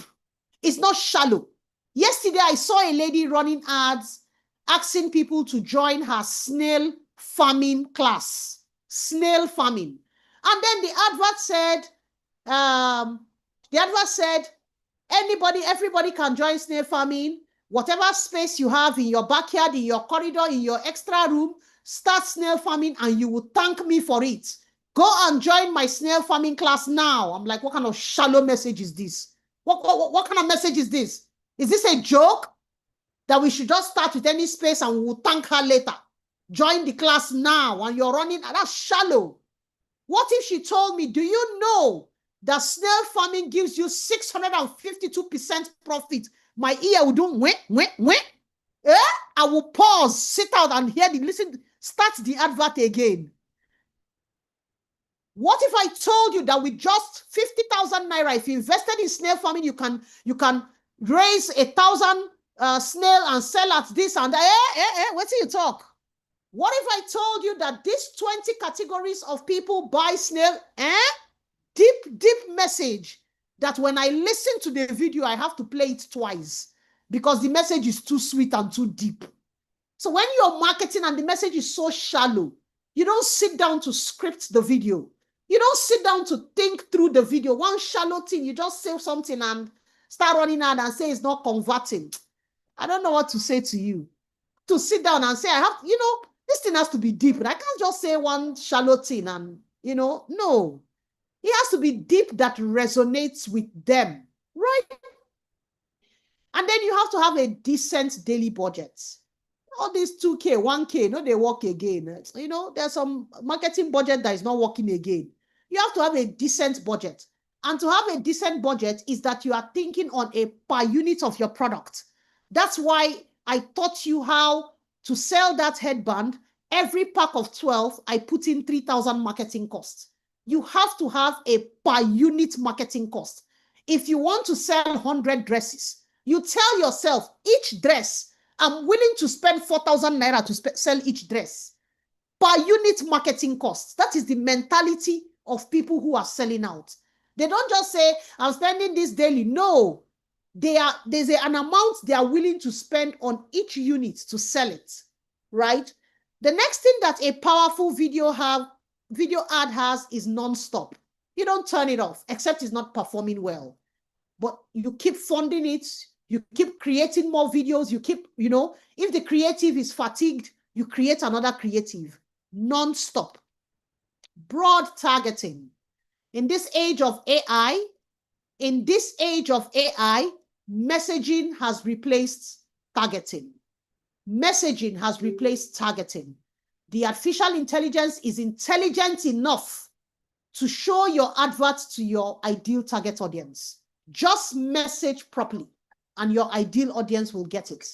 [SPEAKER 4] It's not shallow. Yesterday, I saw a lady running ads asking people to join her snail farming class. Snail farming. And then the advert said, everybody can join snail farming. Whatever space you have in your backyard, in your corridor, in your extra room, start snail farming and you will thank me for it. Go and join my snail farming class now. I'm like, what kind of shallow message is this? What kind of message is this? Is this a joke? That we should just start with any space and we will thank her later. Join the class now and you're running. That's shallow. What if she told me, do you know that snail farming gives you 652% profit? My ear will do wait. I will pause, sit out and start the advert again. What if I told you that with just 50,000 naira, if you invested in snail farming, you can raise 1,000 snail and sell at this and what do you talk? What if I told you that these 20 categories of people buy snail? Deep message that when I listen to the video, I have to play it twice because the message is too sweet and too deep. So when you're marketing and the message is so shallow, you don't sit down to script the video. You don't sit down to think through the video. One shallow thing, you just say something and start running out and say it's not converting. I don't know what to say to you. To sit down and say, this thing has to be deep. I can't just say one shallow thing and, no. It has to be deep that resonates with them, right? And then you have to have a decent daily budget. All these 2K, 1K, no, they work again. There's some marketing budget that is not working again. You have to have a decent budget. And to have a decent budget is that you are thinking on a per unit of your product. That's why I taught you how to sell that headband. Every pack of 12, I put in 3,000 marketing costs. You have to have a per unit marketing cost. If you want to sell 100 dresses, you tell yourself, each dress, I'm willing to spend 4,000 naira to sell each dress. Per unit marketing costs. That is the mentality of people who are selling out. They don't just say, I'm spending this daily. No, there's an amount they are willing to spend on each unit to sell it, right? The next thing that a powerful video ad has is non-stop. You don't turn it off, except it's not performing well. But you keep funding it, you keep creating more videos, you keep, if the creative is fatigued, you create another creative, non-stop. Broad targeting. In this age of AI, messaging has replaced targeting. Messaging has replaced targeting. The artificial intelligence is intelligent enough to show your adverts to your ideal target audience. Just message properly and your ideal audience will get it,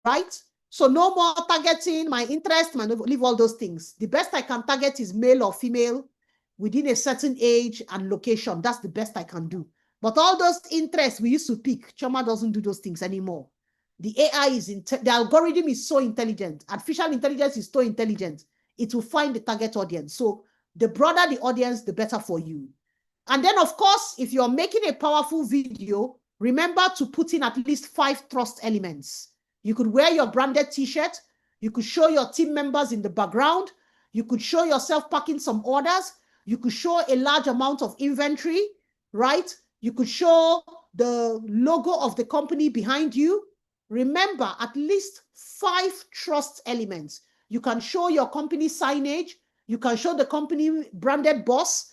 [SPEAKER 4] right? So no more targeting, my interest, leave all those things. The best I can target is male or female within a certain age and location. That's the best I can do. But all those interests we used to pick, Choma doesn't do those things anymore. The AI the algorithm is so intelligent. Artificial intelligence is so intelligent. It will find the target audience. So the broader the audience, the better for you. And then, of course, if you're making a powerful video, remember to put in at least 5 trust elements. You could wear your branded t-shirt. You could show your team members in the background. You could show yourself packing some orders. You could show a large amount of inventory, right? You could show the logo of the company behind you. Remember, at least 5 trust elements. You can show your company signage. You can show the company branded boss.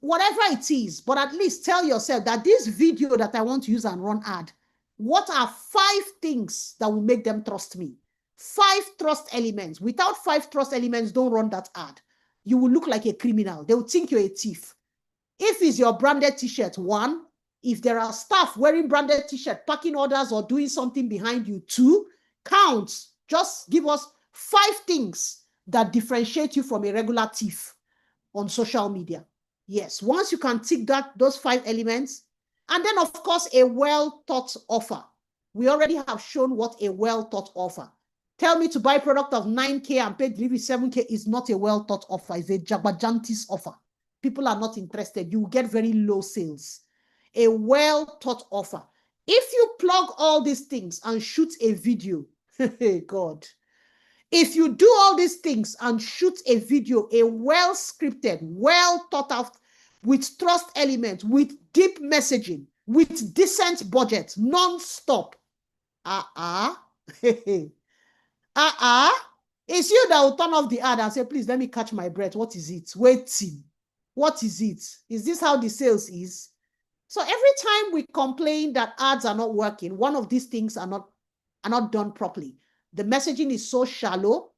[SPEAKER 4] Whatever it is, but at least tell yourself that this video that I want to use and run ad, what are 5 things that will make them trust me? 5 trust elements. Without 5 trust elements, don't run that ad. You will look like a criminal. They will think you're a thief. If it's your branded t-shirt, 1. If there are staff wearing branded t-shirt, packing orders or doing something behind you, 2. Count. Just give us 5 things that differentiate you from a regular thief on social media. Yes, once you can tick those 5 elements, and then of course, a well-thought offer. We already have shown what a well-thought offer. Tell me to buy product of 9K and pay delivery 7K is not a well-thought offer. It's a Jagbajantis offer. People are not interested. You will get very low sales. A well-thought offer. If you plug all these things and shoot a video, God, if you do all these things and shoot a video, a well-scripted, well-thought out, with trust elements, with deep messaging, with decent budget, non-stop. It's you that will turn off the ad and say, please, let me catch my breath. What is it? Waiting. What is it? Is this how the sales is? So every time we complain that ads are not working, one of these things are not done properly. The messaging is so shallow.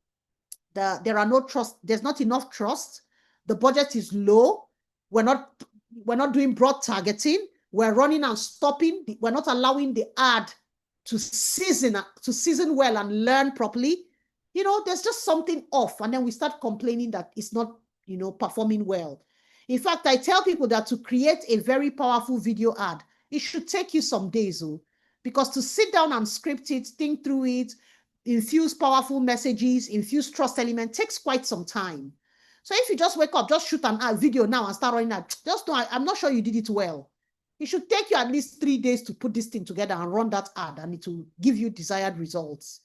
[SPEAKER 4] There are no trust. There's not enough trust. The budget is low. We're not doing broad targeting. We're running and stopping. We're not allowing the ad to season well and learn properly. There's just something off. And then we start complaining that it's not, performing well. In fact, I tell people that to create a very powerful video ad, it should take you some days, because to sit down and script it, think through it, infuse powerful messages, infuse trust element takes quite some time. So if you just wake up, just shoot an ad video now and start running that, just know I'm not sure you did it well. It should take you at least 3 days to put this thing together and run that ad, and it will give you desired results.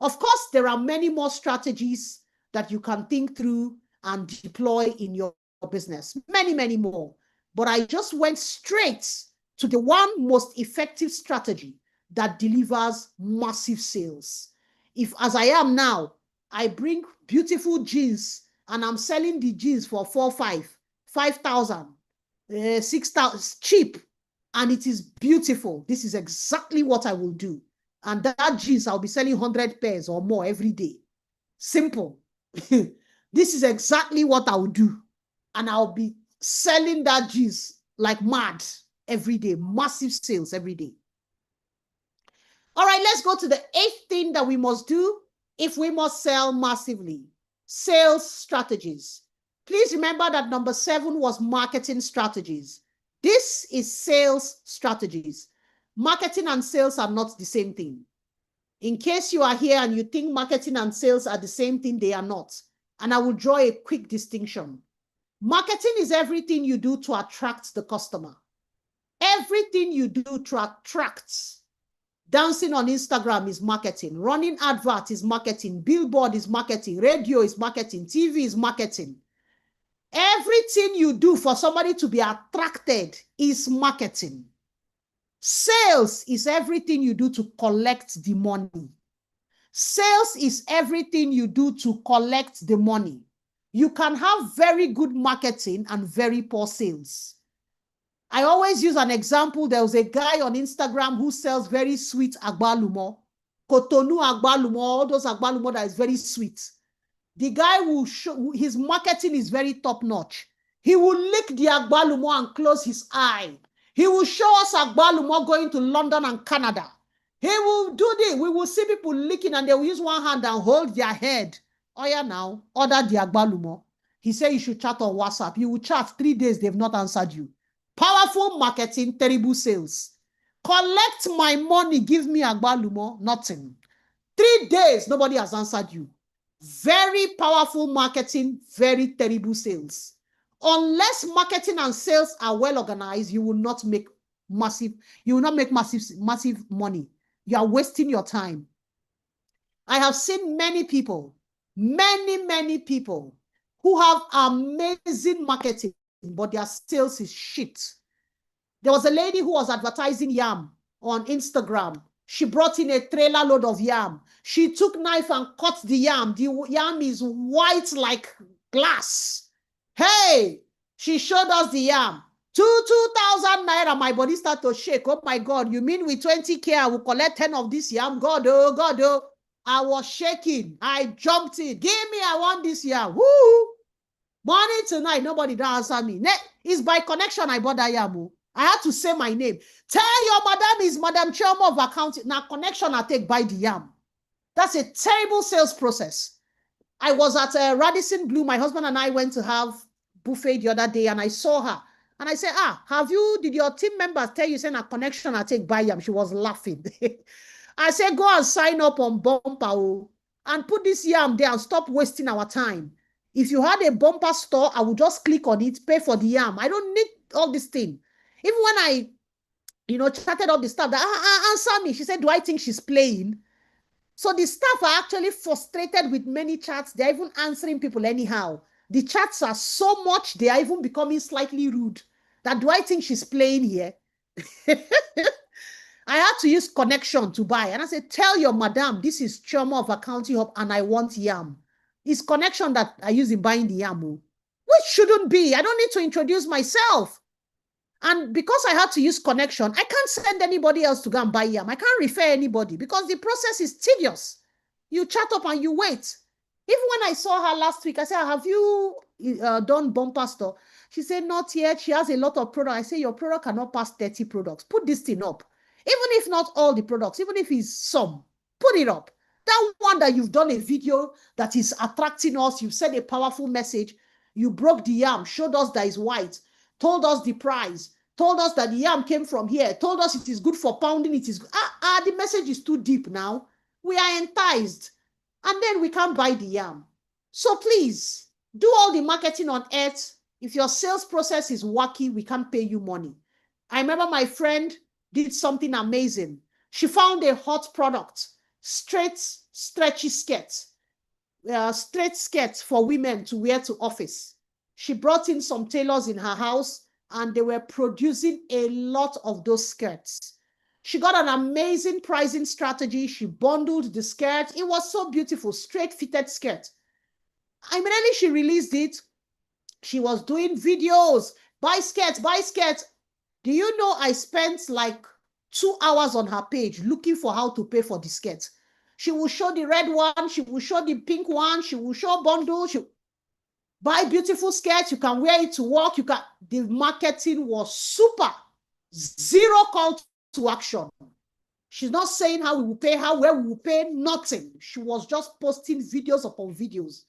[SPEAKER 4] Of course, there are many more strategies that you can think through and deploy in your business. Many, many more. But I just went straight to the one most effective strategy that delivers massive sales. If, as I am now, I bring beautiful jeans and I'm selling the jeans for 5,000, 6,000, cheap, and it is beautiful, this is exactly what I will do. And that jeans, I'll be selling 100 pairs or more every day. Simple. This is exactly what I will do. and I'll be selling that juice like mad every day, massive sales every day. All right, let's go to the 8th thing that we must do if we must sell massively. Sales strategies. Please remember that number 7 was marketing strategies. This is sales strategies. Marketing and sales are not the same thing. In case you are here and you think marketing and sales are the same thing, they are not. And I will draw a quick distinction. Marketing is everything you do to attract the customer. Everything you do to attract. Dancing on Instagram is marketing. Running advert is marketing. Billboard is marketing. Radio is marketing. TV is marketing. Everything you do for somebody to be attracted is marketing. Sales is everything you do to collect the money. Sales is everything you do to collect the money. You can have very good marketing and very poor sales. I always use an example. There was a guy on Instagram who sells very sweet agbalumo, Cotonou agbalumo, all those agbalumo that is very sweet. The guy will show, his marketing is very top notch. He will lick the agbalumo and close his eye. He will show us agbalumo going to London and Canada. He will do this. We will see people licking and they will use one hand and hold their head. Oh yeah, now, order the agbalumo. He said you should chat on WhatsApp. You will chat 3 days, they've not answered you. Powerful marketing, terrible sales. Collect my money, give me agbalumo, nothing. 3 days, nobody has answered you. Very powerful marketing, very terrible sales. Unless marketing and sales are well organized, you will not make massive money. You are wasting your time. I have seen many people who have amazing marketing, but their sales is shit. There was a lady who was advertising yam on Instagram. She brought in a trailer load of yam. She took knife and cut the yam. The yam is white like glass. Hey, she showed us the yam. 2,000 naira. My body started to shake. Oh my God, you mean with 20K I will collect 10 of this yam? God, oh, God, oh. I was shaking. I jumped in. Give me, I want this yam. Woo! Morning tonight, nobody don't answer me. It's by connection I bought that yam. I had to say my name. Tell your madam is Madam Chairman of accounting. Now connection I take by the yam. That's a terrible sales process. I was at Radisson Blue. My husband and I went to have buffet the other day and I saw her. And I said, did your team members tell you, say a connection I take by yam? She was laughing. I said, go and sign up on Bumper and put this yam there and stop wasting our time. If you had a bumper store, I would just click on it, pay for the yam. I don't need all this thing. Even when I, chatted up the staff that answer me, she said, do I think she's playing? So the staff are actually frustrated with many chats. They're even answering people anyhow. The chats are so much, they are even becoming slightly rude. That do I think she's playing here? I had to use connection to buy. And I said, tell your madam, this is Chairman of Accounting Hub and I want yam. It's connection that I use in buying the yam. Which shouldn't be. I don't need to introduce myself. And because I had to use connection, I can't send anybody else to go and buy yam. I can't refer anybody because the process is tedious. You chat up and you wait. Even when I saw her last week, I said, have you done bumper store? She said, not yet. She has a lot of products. I say, your product cannot pass 30 products. Put this thing up. Even if not all the products, even if it's some, put it up. That one that you've done a video that is attracting us, you've said a powerful message, you broke the yam, showed us that it's white, told us the price, told us that the yam came from here, told us it is good for pounding, it is good. The message is too deep now. We are enticed. And then we can't buy the yam. So please, do all the marketing on earth. If your sales process is wacky, we can't pay you money. I remember my friend did something amazing. She found a hot product, straight, stretchy skirts, straight skirts for women to wear to office. She brought in some tailors in her house and they were producing a lot of those skirts. She got an amazing pricing strategy. She bundled the skirt. It was so beautiful, straight fitted skirt. Immediately she released it. She was doing videos, buy skirts, buy skirts. Do you know I spent like 2 hours on her page looking for how to pay for the skirt? She will show the red one. She will show the pink one. She will show bundle. buy beautiful skirts, you can wear it to work, the marketing was super. Zero call to action. She's not saying how we will pay her, where we will pay, nothing. She was just posting videos upon videos.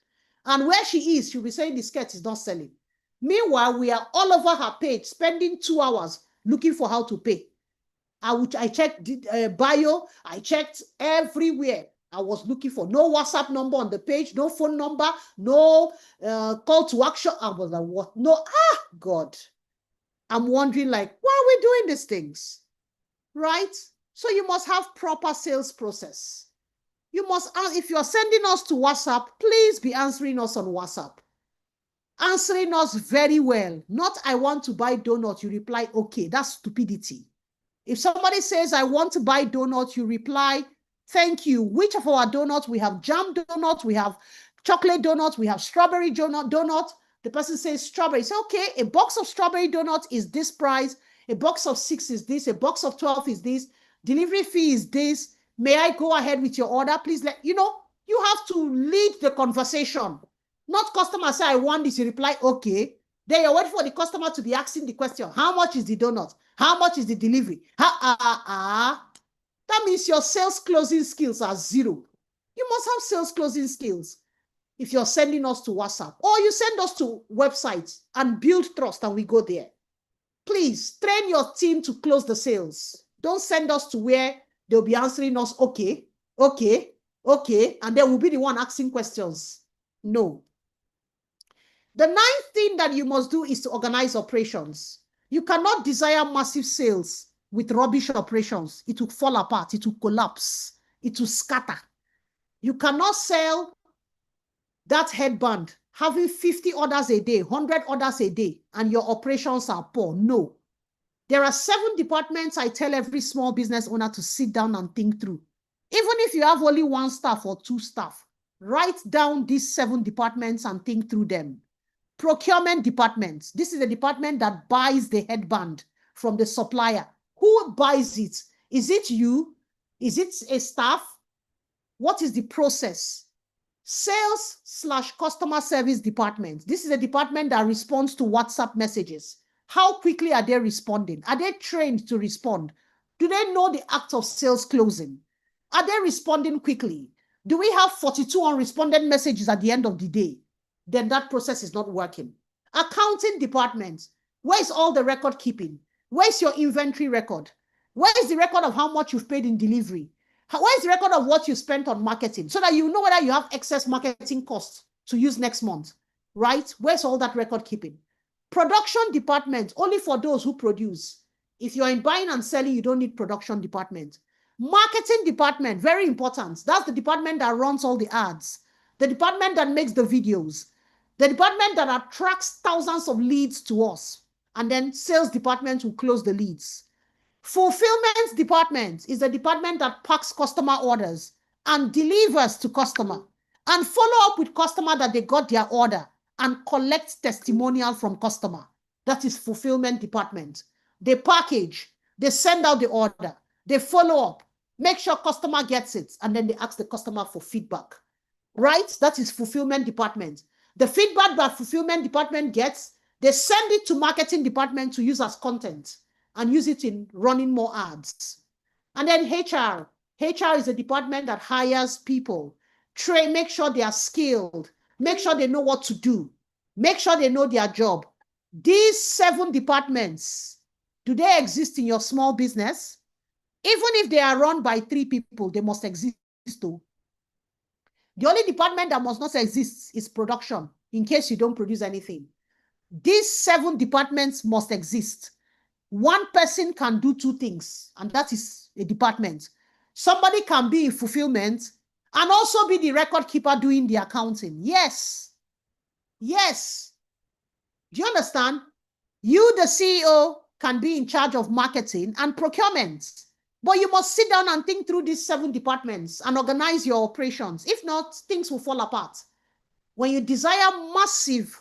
[SPEAKER 4] And where she is, she'll be saying the skirt is not selling. Meanwhile, we are all over her page, spending 2 hours looking for how to pay. I checked bio, I checked everywhere. I was looking for no WhatsApp number on the page, no phone number, no call to action. I was like, what? No, God. I'm wondering, like, why are we doing these things? Right? So you must have proper sales process. You must, if you're sending us to WhatsApp, please be answering us on WhatsApp. Answering us very well. Not, I want to buy donut, you reply, okay. That's stupidity. If somebody says, I want to buy donuts, you reply, thank you. Which of our donuts? We have jam donuts, we have chocolate donuts, we have strawberry donut. The person says strawberry. Say, okay, a box of strawberry donuts is this price. A box of 6 is this. A box of 12 is this. Delivery fee is this. May I go ahead with your order? Please you have to lead the conversation. Not customer say, I want this. You reply, okay. Then you're waiting for the customer to be asking the question, how much is the donut? How much is the delivery? That means your sales closing skills are zero. You must have sales closing skills if you're sending us to WhatsApp, or you send us to websites and build trust and we go there. Please train your team to close the sales. Don't send us to where they'll be answering us, okay, okay, okay, and then we'll be the one asking questions. No. The 9th thing that you must do is to organize operations. You cannot desire massive sales with rubbish operations. It will fall apart. It will collapse. It will scatter. You cannot sell that headband having 50 orders a day, 100 orders a day, and your operations are poor. No. There are 7 departments I tell every small business owner to sit down and think through. Even if you have only 1 staff or 2 staff, write down these 7 departments and think through them. Procurement department. This is the department that buys the headband from the supplier. Who buys it? Is it you? Is it a staff? What is the process? Sales/customer service department. This is a department that responds to WhatsApp messages. How quickly are they responding? Are they trained to respond? Do they know the act of sales closing? Are they responding quickly? Do we have 42 unresponded messages at the end of the day? Then that process is not working. Accounting department. Where is all the record keeping? Where is your inventory record? Where is the record of how much you've paid in delivery? Where is the record of what you spent on marketing? So that you know whether you have excess marketing costs to use next month, right? Where's all that record keeping? Production department, only for those who produce. If you're in buying and selling, you don't need production department. Marketing department, very important. That's the department that runs all the ads. The department that makes the videos. The department that attracts thousands of leads to us. And then sales department will close the leads. Fulfillment department is the department that packs customer orders and delivers to customer and follow up with customer that they got their order and collect testimonial from customer. That is fulfillment department. They package, they send out the order, they follow up, make sure customer gets it, and then they ask the customer for feedback. Right? That is fulfillment department. The feedback that fulfillment department gets, they send it to marketing department to use as content and use it in running more ads. And then HR. HR is a department that hires people, make sure they are skilled, make sure they know what to do, make sure they know their job. These 7 departments, do they exist in your small business? Even if they are run by 3 people, they must exist too. The only department that must not exist is production, in case you don't produce anything. These 7 departments must exist. One person can do 2 things, and that is a department. Somebody can be in fulfillment and also be the record keeper doing the accounting. Yes. Yes. Do you understand? You, the CEO, can be in charge of marketing and procurement. But you must sit down and think through these 7 departments and organize your operations. If not, things will fall apart. When you desire massive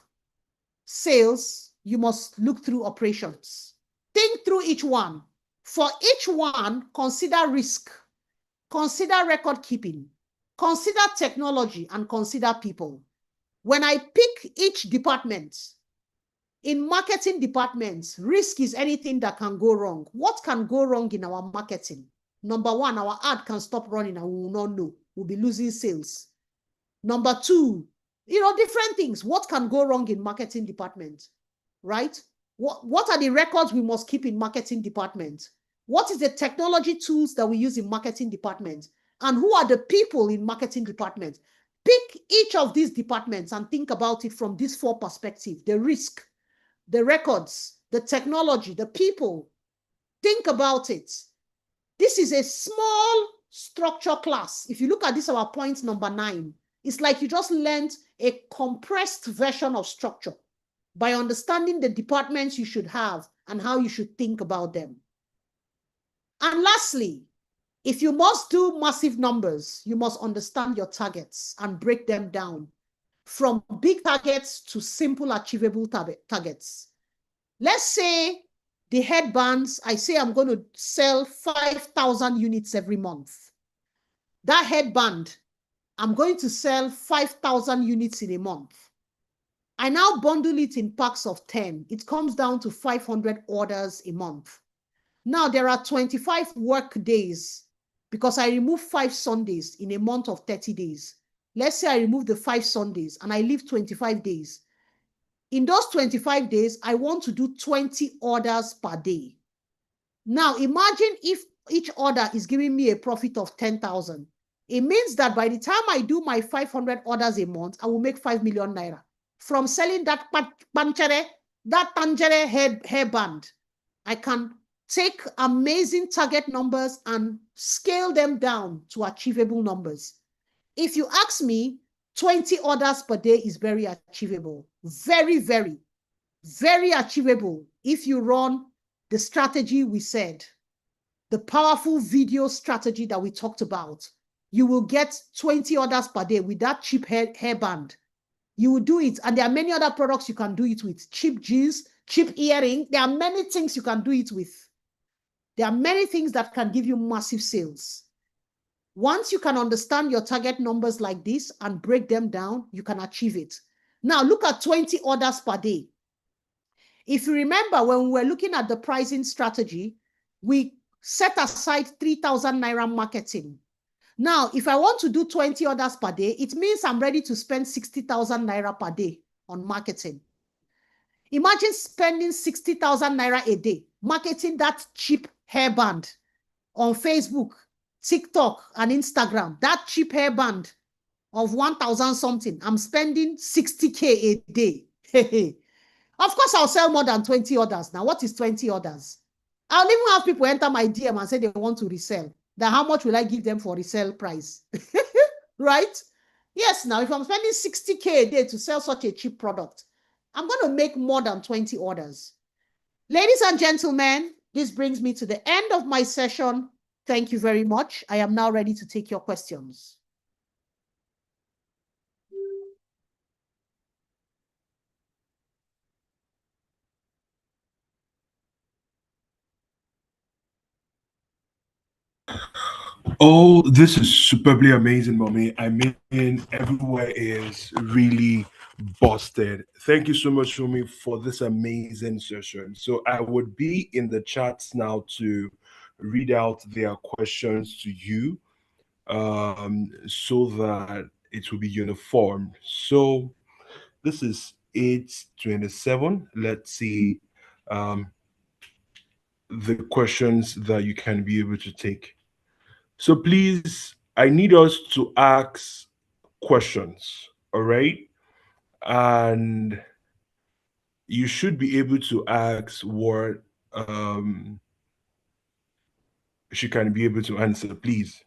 [SPEAKER 4] sales, you must look through operations. Think through each one. For each one, consider risk, consider record keeping, consider technology, and consider people. When I pick each department, in marketing departments, risk is anything that can go wrong. What can go wrong in our marketing? Number one, our ad can stop running and we will not know. We'll be losing sales. Number two, different things. What can go wrong in marketing department, right? What are the records we must keep in marketing department? What is the technology tools that we use in marketing department? And who are the people in marketing department? Pick each of these departments and think about it from these four perspectives: the risk, the records, the technology, the people. Think about it. This is a small structure class. If you look at this, our point number 9, it's like you just learned a compressed version of structure by understanding the departments you should have and how you should think about them. And lastly, if you must do massive numbers, you must understand your targets and break them down from big targets to simple achievable targets. Let's say the headbands, I say I'm going to sell 5,000 units every month. That headband, I'm going to sell 5,000 units in a month. I now bundle it in packs of 10. It comes down to 500 orders a month. Now there are 25 work days because I remove 5 Sundays in a month of 30 days. Let's say I remove the 5 Sundays and I leave 25 days. In those 25 days, I want to do 20 orders per day. Now, imagine if each order is giving me a profit of 10,000. It means that by the time I do my 500 orders a month, I will make 5 million naira from selling that tangere hairband. I can take amazing target numbers and scale them down to achievable numbers. If you ask me, 20 orders per day is very achievable. Very, very, very achievable if you run the strategy we said, the powerful video strategy that we talked about. You will get 20 orders per day with that cheap hairband. You will do it. And there are many other products you can do it with. Cheap jeans, cheap earring. There are many things you can do it with. There are many things that can give you massive sales. Once you can understand your target numbers like this and break them down, you can achieve it. Now, look at 20 orders per day. If you remember, when we were looking at the pricing strategy, we set aside 3,000 naira marketing. Now, if I want to do 20 orders per day, it means I'm ready to spend 60,000 naira per day on marketing. Imagine spending 60,000 naira a day marketing that cheap hairband on Facebook, TikTok, and Instagram. That cheap hairband of 1,000 something. I'm spending 60K a day. Of course, I'll sell more than 20 orders. Now, what is 20 orders? I'll even have people enter my DM and say they want to resell. Then how much will I give them for resale price? Right? Yes, now, if I'm spending 60K a day to sell such a cheap product, I'm going to make more than 20 orders. Ladies and gentlemen, this brings me to the end of my session. Thank you very much. I am now ready to take your questions.
[SPEAKER 2] Oh, this is superbly amazing, mommy. I mean, everywhere is really busted. Thank you so much, Shumi, for this amazing session. So I would be in the chats now to read out their questions to you, so that it will be uniform. So this is 8:27. Let's see um, the questions that you can be able to take. So please, I need us to ask questions, all right? And you should be able to ask what she can be able to answer, please.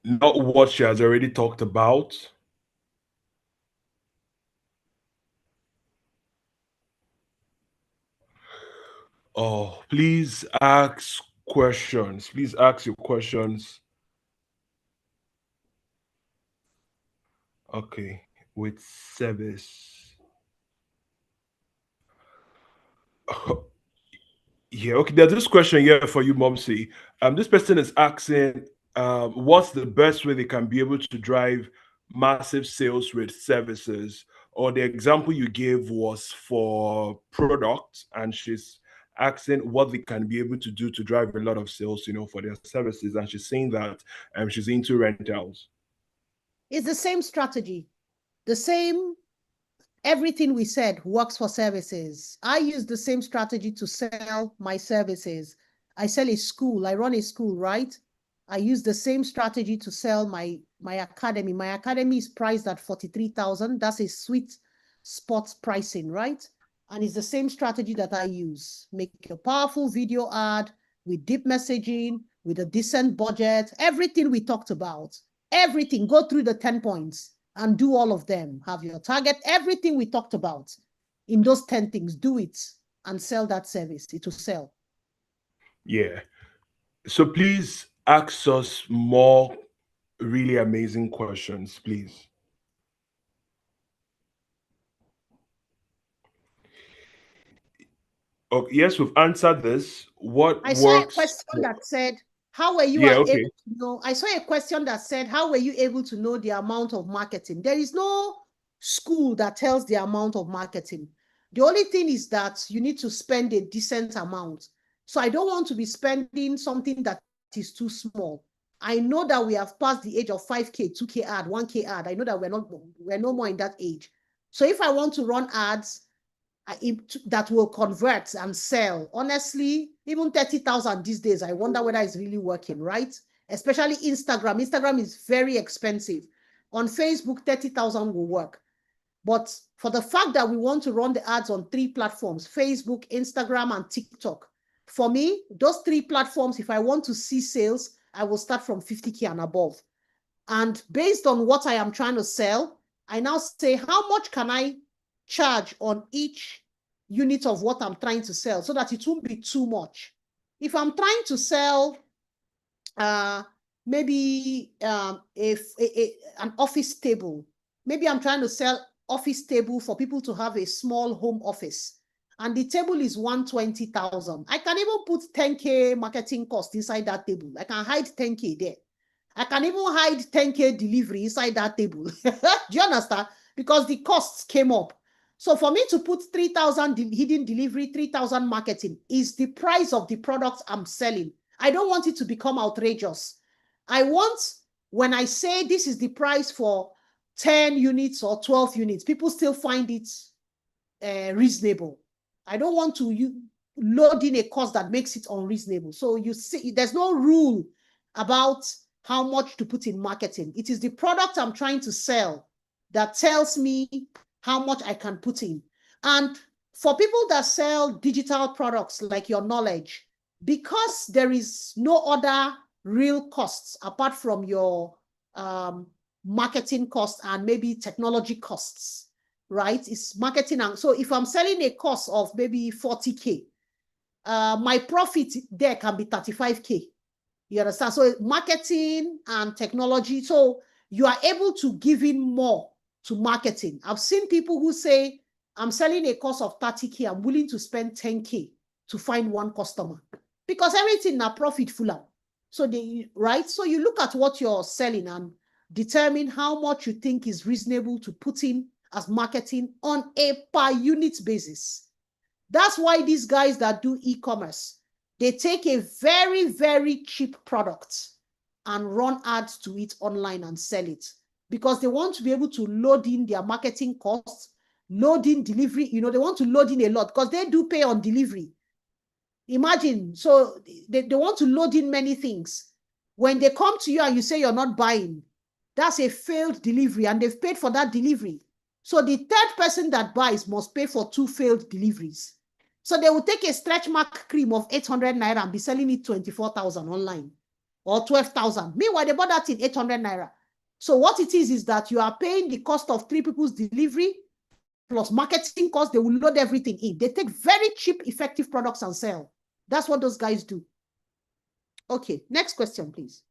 [SPEAKER 2] Not what she has already talked about. Oh, please ask questions. Please ask your questions. Okay, with service. Yeah, okay. There's this question here for you, Momsy. This person is asking, what's the best way they can be able to drive massive sales with services? Or the example you gave was for products, and she's asking what they can be able to do to drive a lot of sales, for their services. And she's saying that she's into rentals.
[SPEAKER 4] It's the same strategy, the same. Everything we said works for services. I use the same strategy to sell my services. I sell a school, I run a school, right? I use the same strategy to sell my academy. My academy is priced at 43,000. That's a sweet spot pricing, right? And it's the same strategy that I use. Make a powerful video ad with deep messaging, with a decent budget, everything we talked about. Everything, go through the 10 points and do all of them. Have your target, everything we talked about in those 10 things, do it and sell that service. It will sell.
[SPEAKER 2] Yeah. So please ask us more really amazing questions, please. Oh, yes, we've answered this. What
[SPEAKER 4] I saw a
[SPEAKER 2] works?
[SPEAKER 4] question that said, how were you
[SPEAKER 2] Yeah,
[SPEAKER 4] able
[SPEAKER 2] okay.
[SPEAKER 4] to know? I saw a question that said, how were you able to know the amount of marketing? There is no school that tells the amount of marketing. The only thing is that you need to spend a decent amount. So I don't want to be spending something that is too small. I know that we have passed the age of 5K, 2K ad, 1K ad. I know that we're no more in that age. So if I want to run ads that will convert and sell. Honestly, even 30,000 these days, I wonder whether it's really working, right? Especially Instagram. Instagram is very expensive. On Facebook, 30,000 will work. But for the fact that we want to run the ads on 3 platforms, Facebook, Instagram, and TikTok, for me, those 3 platforms, if I want to see sales, I will start from 50K and above. And based on what I am trying to sell, I now say, how much can I charge on each unit of what I'm trying to sell so that it won't be too much? If I'm trying to sell maybe an office table, maybe I'm trying to sell office table for people to have a small home office, and the table is 120,000. I can even put 10K marketing cost inside that table. I can hide 10K there. I can even hide 10K delivery inside that table. Do you understand? Because the costs came up. So for me to put 3,000 hidden delivery, 3,000 marketing is the price of the products I'm selling. I don't want it to become outrageous. I want, when I say this is the price for 10 units or 12 units, people still find it reasonable. I don't want to load in a cost that makes it unreasonable. So you see, there's no rule about how much to put in marketing. It is the product I'm trying to sell that tells me how much I can put in. And for people that sell digital products like your knowledge, because there is no other real costs apart from your marketing costs and maybe technology costs, right? It's marketing. And so if I'm selling a course of maybe 40K, my profit there can be 35K. You understand? So marketing and technology. So you are able to give in more to marketing. I've seen people who say, I'm selling a course of 30K. I'm willing to spend 10K to find one customer because everything now profit full. So right? So you look at what you're selling and determine how much you think is reasonable to put in as marketing on a per unit basis. That's why these guys that do e-commerce, they take a very, very cheap product and run ads to it online and sell it because they want to be able to load in their marketing costs, load in delivery. They want to load in a lot because they do pay on delivery. Imagine, so they want to load in many things. When they come to you and you say you're not buying, that's a failed delivery and they've paid for that delivery. So the third person that buys must pay for 2 failed deliveries. So they will take a stretch mark cream of 800 naira and be selling it 24,000 online or 12,000. Meanwhile, they bought that in 800 naira. So what it is that you are paying the cost of 3 people's delivery plus marketing costs. They will load everything in. They take very cheap, effective products and sell. That's what those guys do. Okay, next question, please.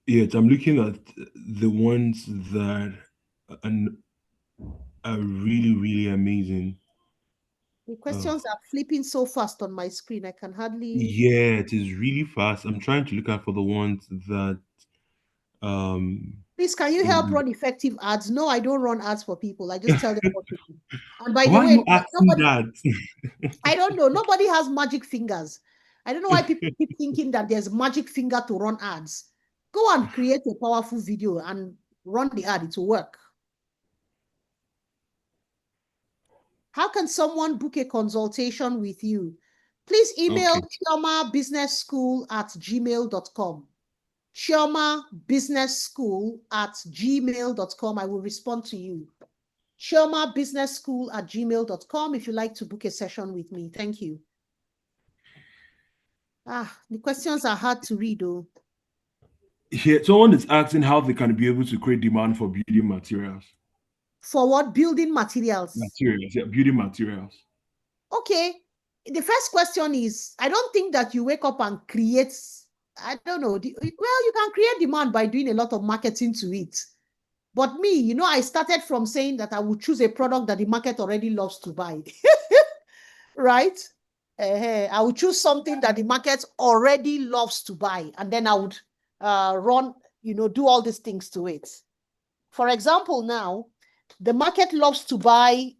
[SPEAKER 2] Yes, I'm looking at the ones that are really, really amazing.
[SPEAKER 4] The
[SPEAKER 2] Oh,
[SPEAKER 4] questions are flipping so fast on my screen. I can hardly.
[SPEAKER 2] yeah, it is really fast. I'm trying to look out for the ones that
[SPEAKER 4] Please, can you help
[SPEAKER 2] mm,
[SPEAKER 4] run effective ads? No, I don't run ads for people. I just tell them what to do. And by the
[SPEAKER 2] why are
[SPEAKER 4] way,
[SPEAKER 2] you asking
[SPEAKER 4] nobody,
[SPEAKER 2] that?
[SPEAKER 4] I don't know. Nobody has magic fingers. I don't know why people keep thinking that there's magic finger to run ads. Go and create a powerful video and run the ad. It will work. How can someone book a consultation with you? Please email
[SPEAKER 2] Okay.
[SPEAKER 4] chiomabusinessschool@gmail.com. chiomabusinessschool@gmail.com. I will respond to you. chiomabusinessschool@gmail.com if you'd like to book a session with me. Thank you. The questions are hard to read, though.
[SPEAKER 2] Here, someone is asking how they can be able to create demand for building materials.
[SPEAKER 4] For what? Building materials.
[SPEAKER 2] Materials, yeah, building materials.
[SPEAKER 4] Okay. The first question is, I don't think that you wake up and create, I don't know. Well, you can create demand by doing a lot of marketing to it. But me, I started from saying that I would choose a product that the market already loves to buy. Right? I would choose something that the market already loves to buy, and then I would run, do all these things to it. For example, now, the market loves to buy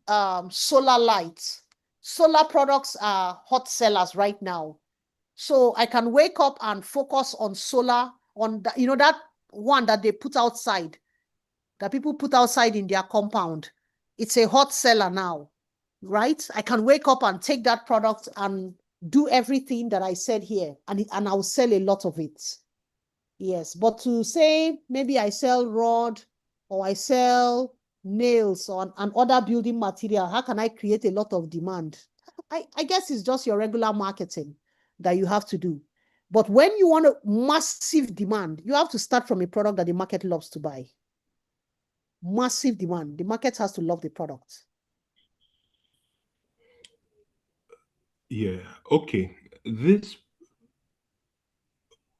[SPEAKER 4] solar lights. Solar products are hot sellers right now. So I can wake up and focus on solar, on that one that they put outside, that people put outside in their compound. It's a hot seller now, right? I can wake up and take that product and do everything that I said here, and I'll sell a lot of it. Yes, but to say maybe I sell rod or I sell nails and other building material, how can I create a lot of demand? I guess it's just your regular marketing that you have to do. But when you want a massive demand, you have to start from a product that the market loves to buy. Massive demand. The market has to love the product.
[SPEAKER 2] Yeah. Okay. This.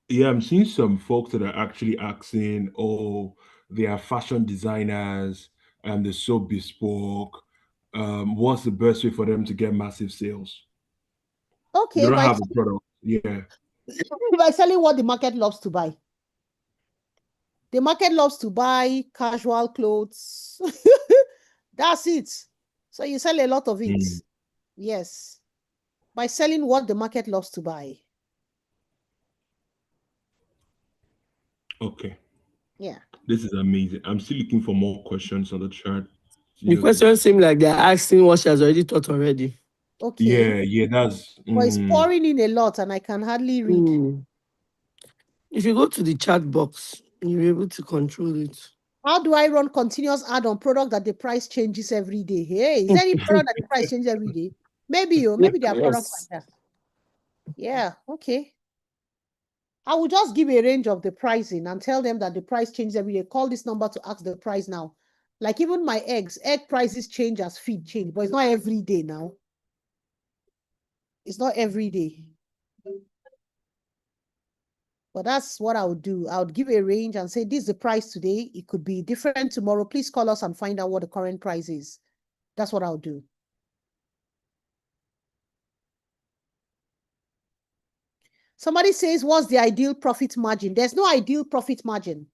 [SPEAKER 2] Yeah, I'm seeing some folks that are actually asking, oh, they are fashion designers and they're so bespoke. What's the best way for them to get massive sales? They
[SPEAKER 4] Okay,
[SPEAKER 2] don't have a product. Yeah.
[SPEAKER 4] by selling what the market loves to buy. The market loves to buy casual clothes. That's it. So you sell a lot of it.
[SPEAKER 2] Mm,
[SPEAKER 4] Yes. By selling what the market loves to buy.
[SPEAKER 2] okay.
[SPEAKER 4] Yeah.
[SPEAKER 2] This is amazing. I'm still looking for more questions on the chart.
[SPEAKER 1] The questions seem like they're asking what she has already taught already.
[SPEAKER 4] Okay.
[SPEAKER 2] Yeah, that's
[SPEAKER 4] But it's pouring in a lot and I can hardly read.
[SPEAKER 1] If you go to the chat box, you'll be able to control it.
[SPEAKER 4] How do I run continuous ad on product that the price changes every day? Hey, is there any product that the price changes every day? Maybe there are products like that. Yeah, okay. I will just give a range of the pricing and tell them that the price changes every day. Call this number to ask the price now. Like even my egg prices change as feed change, but it's not every day now. It's not every day. But that's what I would do. I would give a range and say, this is the price today. It could be different tomorrow. Please call us and find out what the current price is. That's what I'll do. Somebody says, what's the ideal profit margin? There's no ideal profit margin.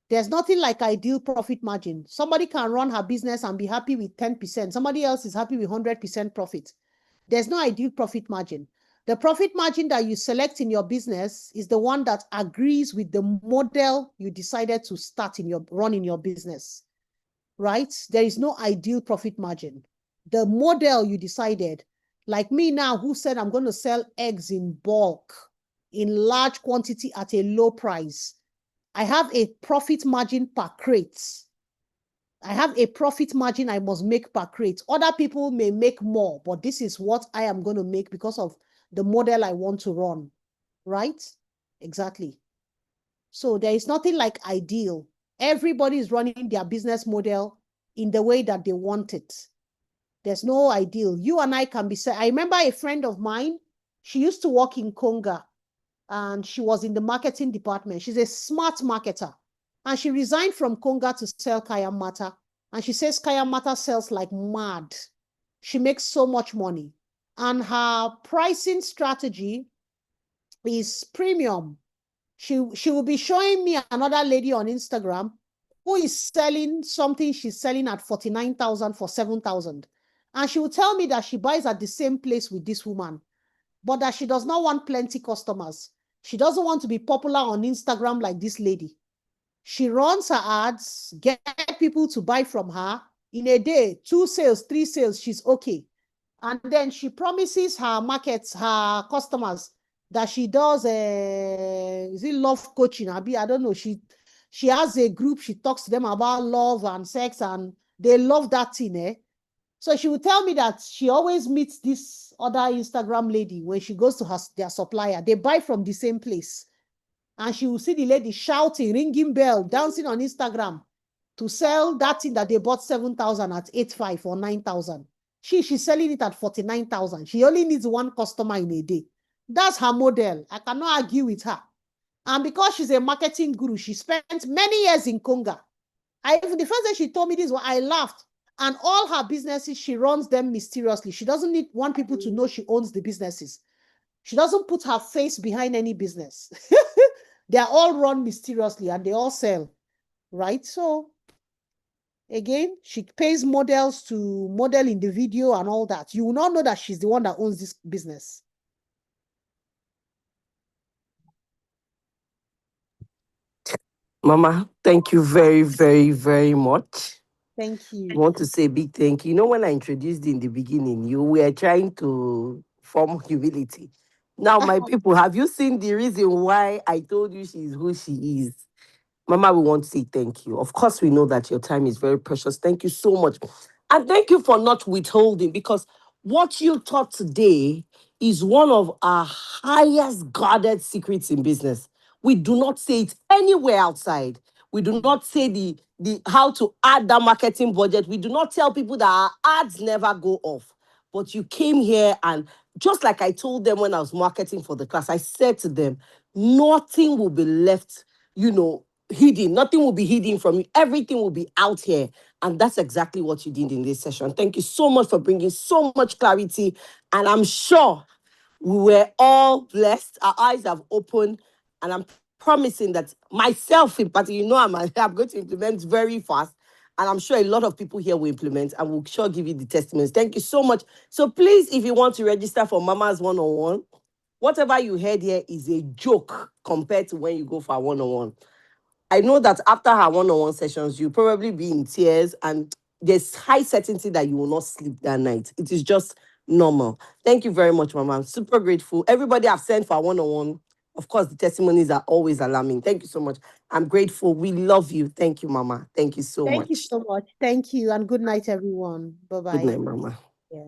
[SPEAKER 4] There's nothing like ideal profit margin. Somebody can run her business and be happy with 10%. Somebody else is happy with 100% profit. There's no ideal profit margin. The profit margin that you select in your business is the one that agrees with the model you decided to run in your business, right? There is no ideal profit margin. The model you decided, like me now, who said I'm going to sell eggs in bulk, in large quantity at a low price. I have a profit margin per crate. I have a profit margin I must make per crate. Other people may make more, but this is what I am going to make because of the model I want to run, right? Exactly. So there is nothing like ideal. Everybody is running their business model in the way that they want it. There's no ideal. You and I can be said. I remember a friend of mine, she used to work in Conga and she was in the marketing department. She's a smart marketer. And she resigned from Conga to sell Kaya Mata. And she says Kaya Mata sells like mad. She makes so much money. And her pricing strategy is premium. She will be showing me another lady on Instagram who is selling something she's selling at 49,000 for 7,000. And she will tell me that she buys at the same place with this woman, but that she does not want plenty customers. She doesn't want to be popular on Instagram like this lady. She runs her ads, get people to buy from her. In a day, 2 sales, 3 sales, she's okay. And then she promises her markets, her customers, that she does is it love coaching? I don't know. She has a group, she talks to them about love and sex, and they love that thing, eh? So she will tell me that she always meets this other Instagram lady when she goes to their supplier. They buy from the same place. And she will see the lady shouting, ringing bell, dancing on Instagram to sell that thing that they bought 7,000 at 8,500 or 9,000. She's selling it at 49,000. She only needs one customer in a day. That's her model. I cannot argue with her. And because she's a marketing guru, she spent many years in Conga. The first day she told me this, I laughed. And all her businesses, she runs them mysteriously. She doesn't want people to know she owns the businesses. She doesn't put her face behind any business. They are all run mysteriously and they all sell, right? So again, she pays models to model in the video and all that. You will not know that she's the one that owns this business.
[SPEAKER 1] Mama, thank you very, very, very much.
[SPEAKER 4] Thank you.
[SPEAKER 1] I want to say a big thank you. You know, when I introduced you in the beginning, you were trying to form humility. Now, my people, have you seen the reason why I told you she's who she is? Mama, we want to say thank you. Of course, we know that your time is very precious. Thank you so much. And thank you for not withholding, because what you taught today is one of our highest guarded secrets in business. We do not say it anywhere outside. We do not say the how to add that marketing budget. We do not tell people that our ads never go off. But you came here, and just like I told them when I was marketing for the class, I said to them, nothing will be left, hidden. Nothing will be hidden from you. Everything will be out here. And that's exactly what you did in this session. Thank you so much for bringing so much clarity. And I'm sure we were all blessed. Our eyes have opened. And I'm promising that myself, in particular, I'm going to implement very fast. And I'm sure a lot of people here will implement and will sure give you the testimonies. Thank you so much. So please, if you want to register for Mama's one-on-one, whatever you heard here is a joke compared to when you go for a one-on-one. I know that after her one-on-one sessions, you'll probably be in tears, and there's high certainty that you will not sleep that night. It is just normal. Thank you very much, Mama. I'm super grateful. Everybody I've sent for a one-on-one, of course, the testimonies are always alarming. Thank you so much. I'm grateful. We love you. Thank you, Mama. Thank you so
[SPEAKER 4] Thank you
[SPEAKER 1] much.
[SPEAKER 4] so much. Thank you. And good night, everyone.
[SPEAKER 1] Good
[SPEAKER 4] Bye-bye.
[SPEAKER 1] night, Mama.
[SPEAKER 4] Yeah.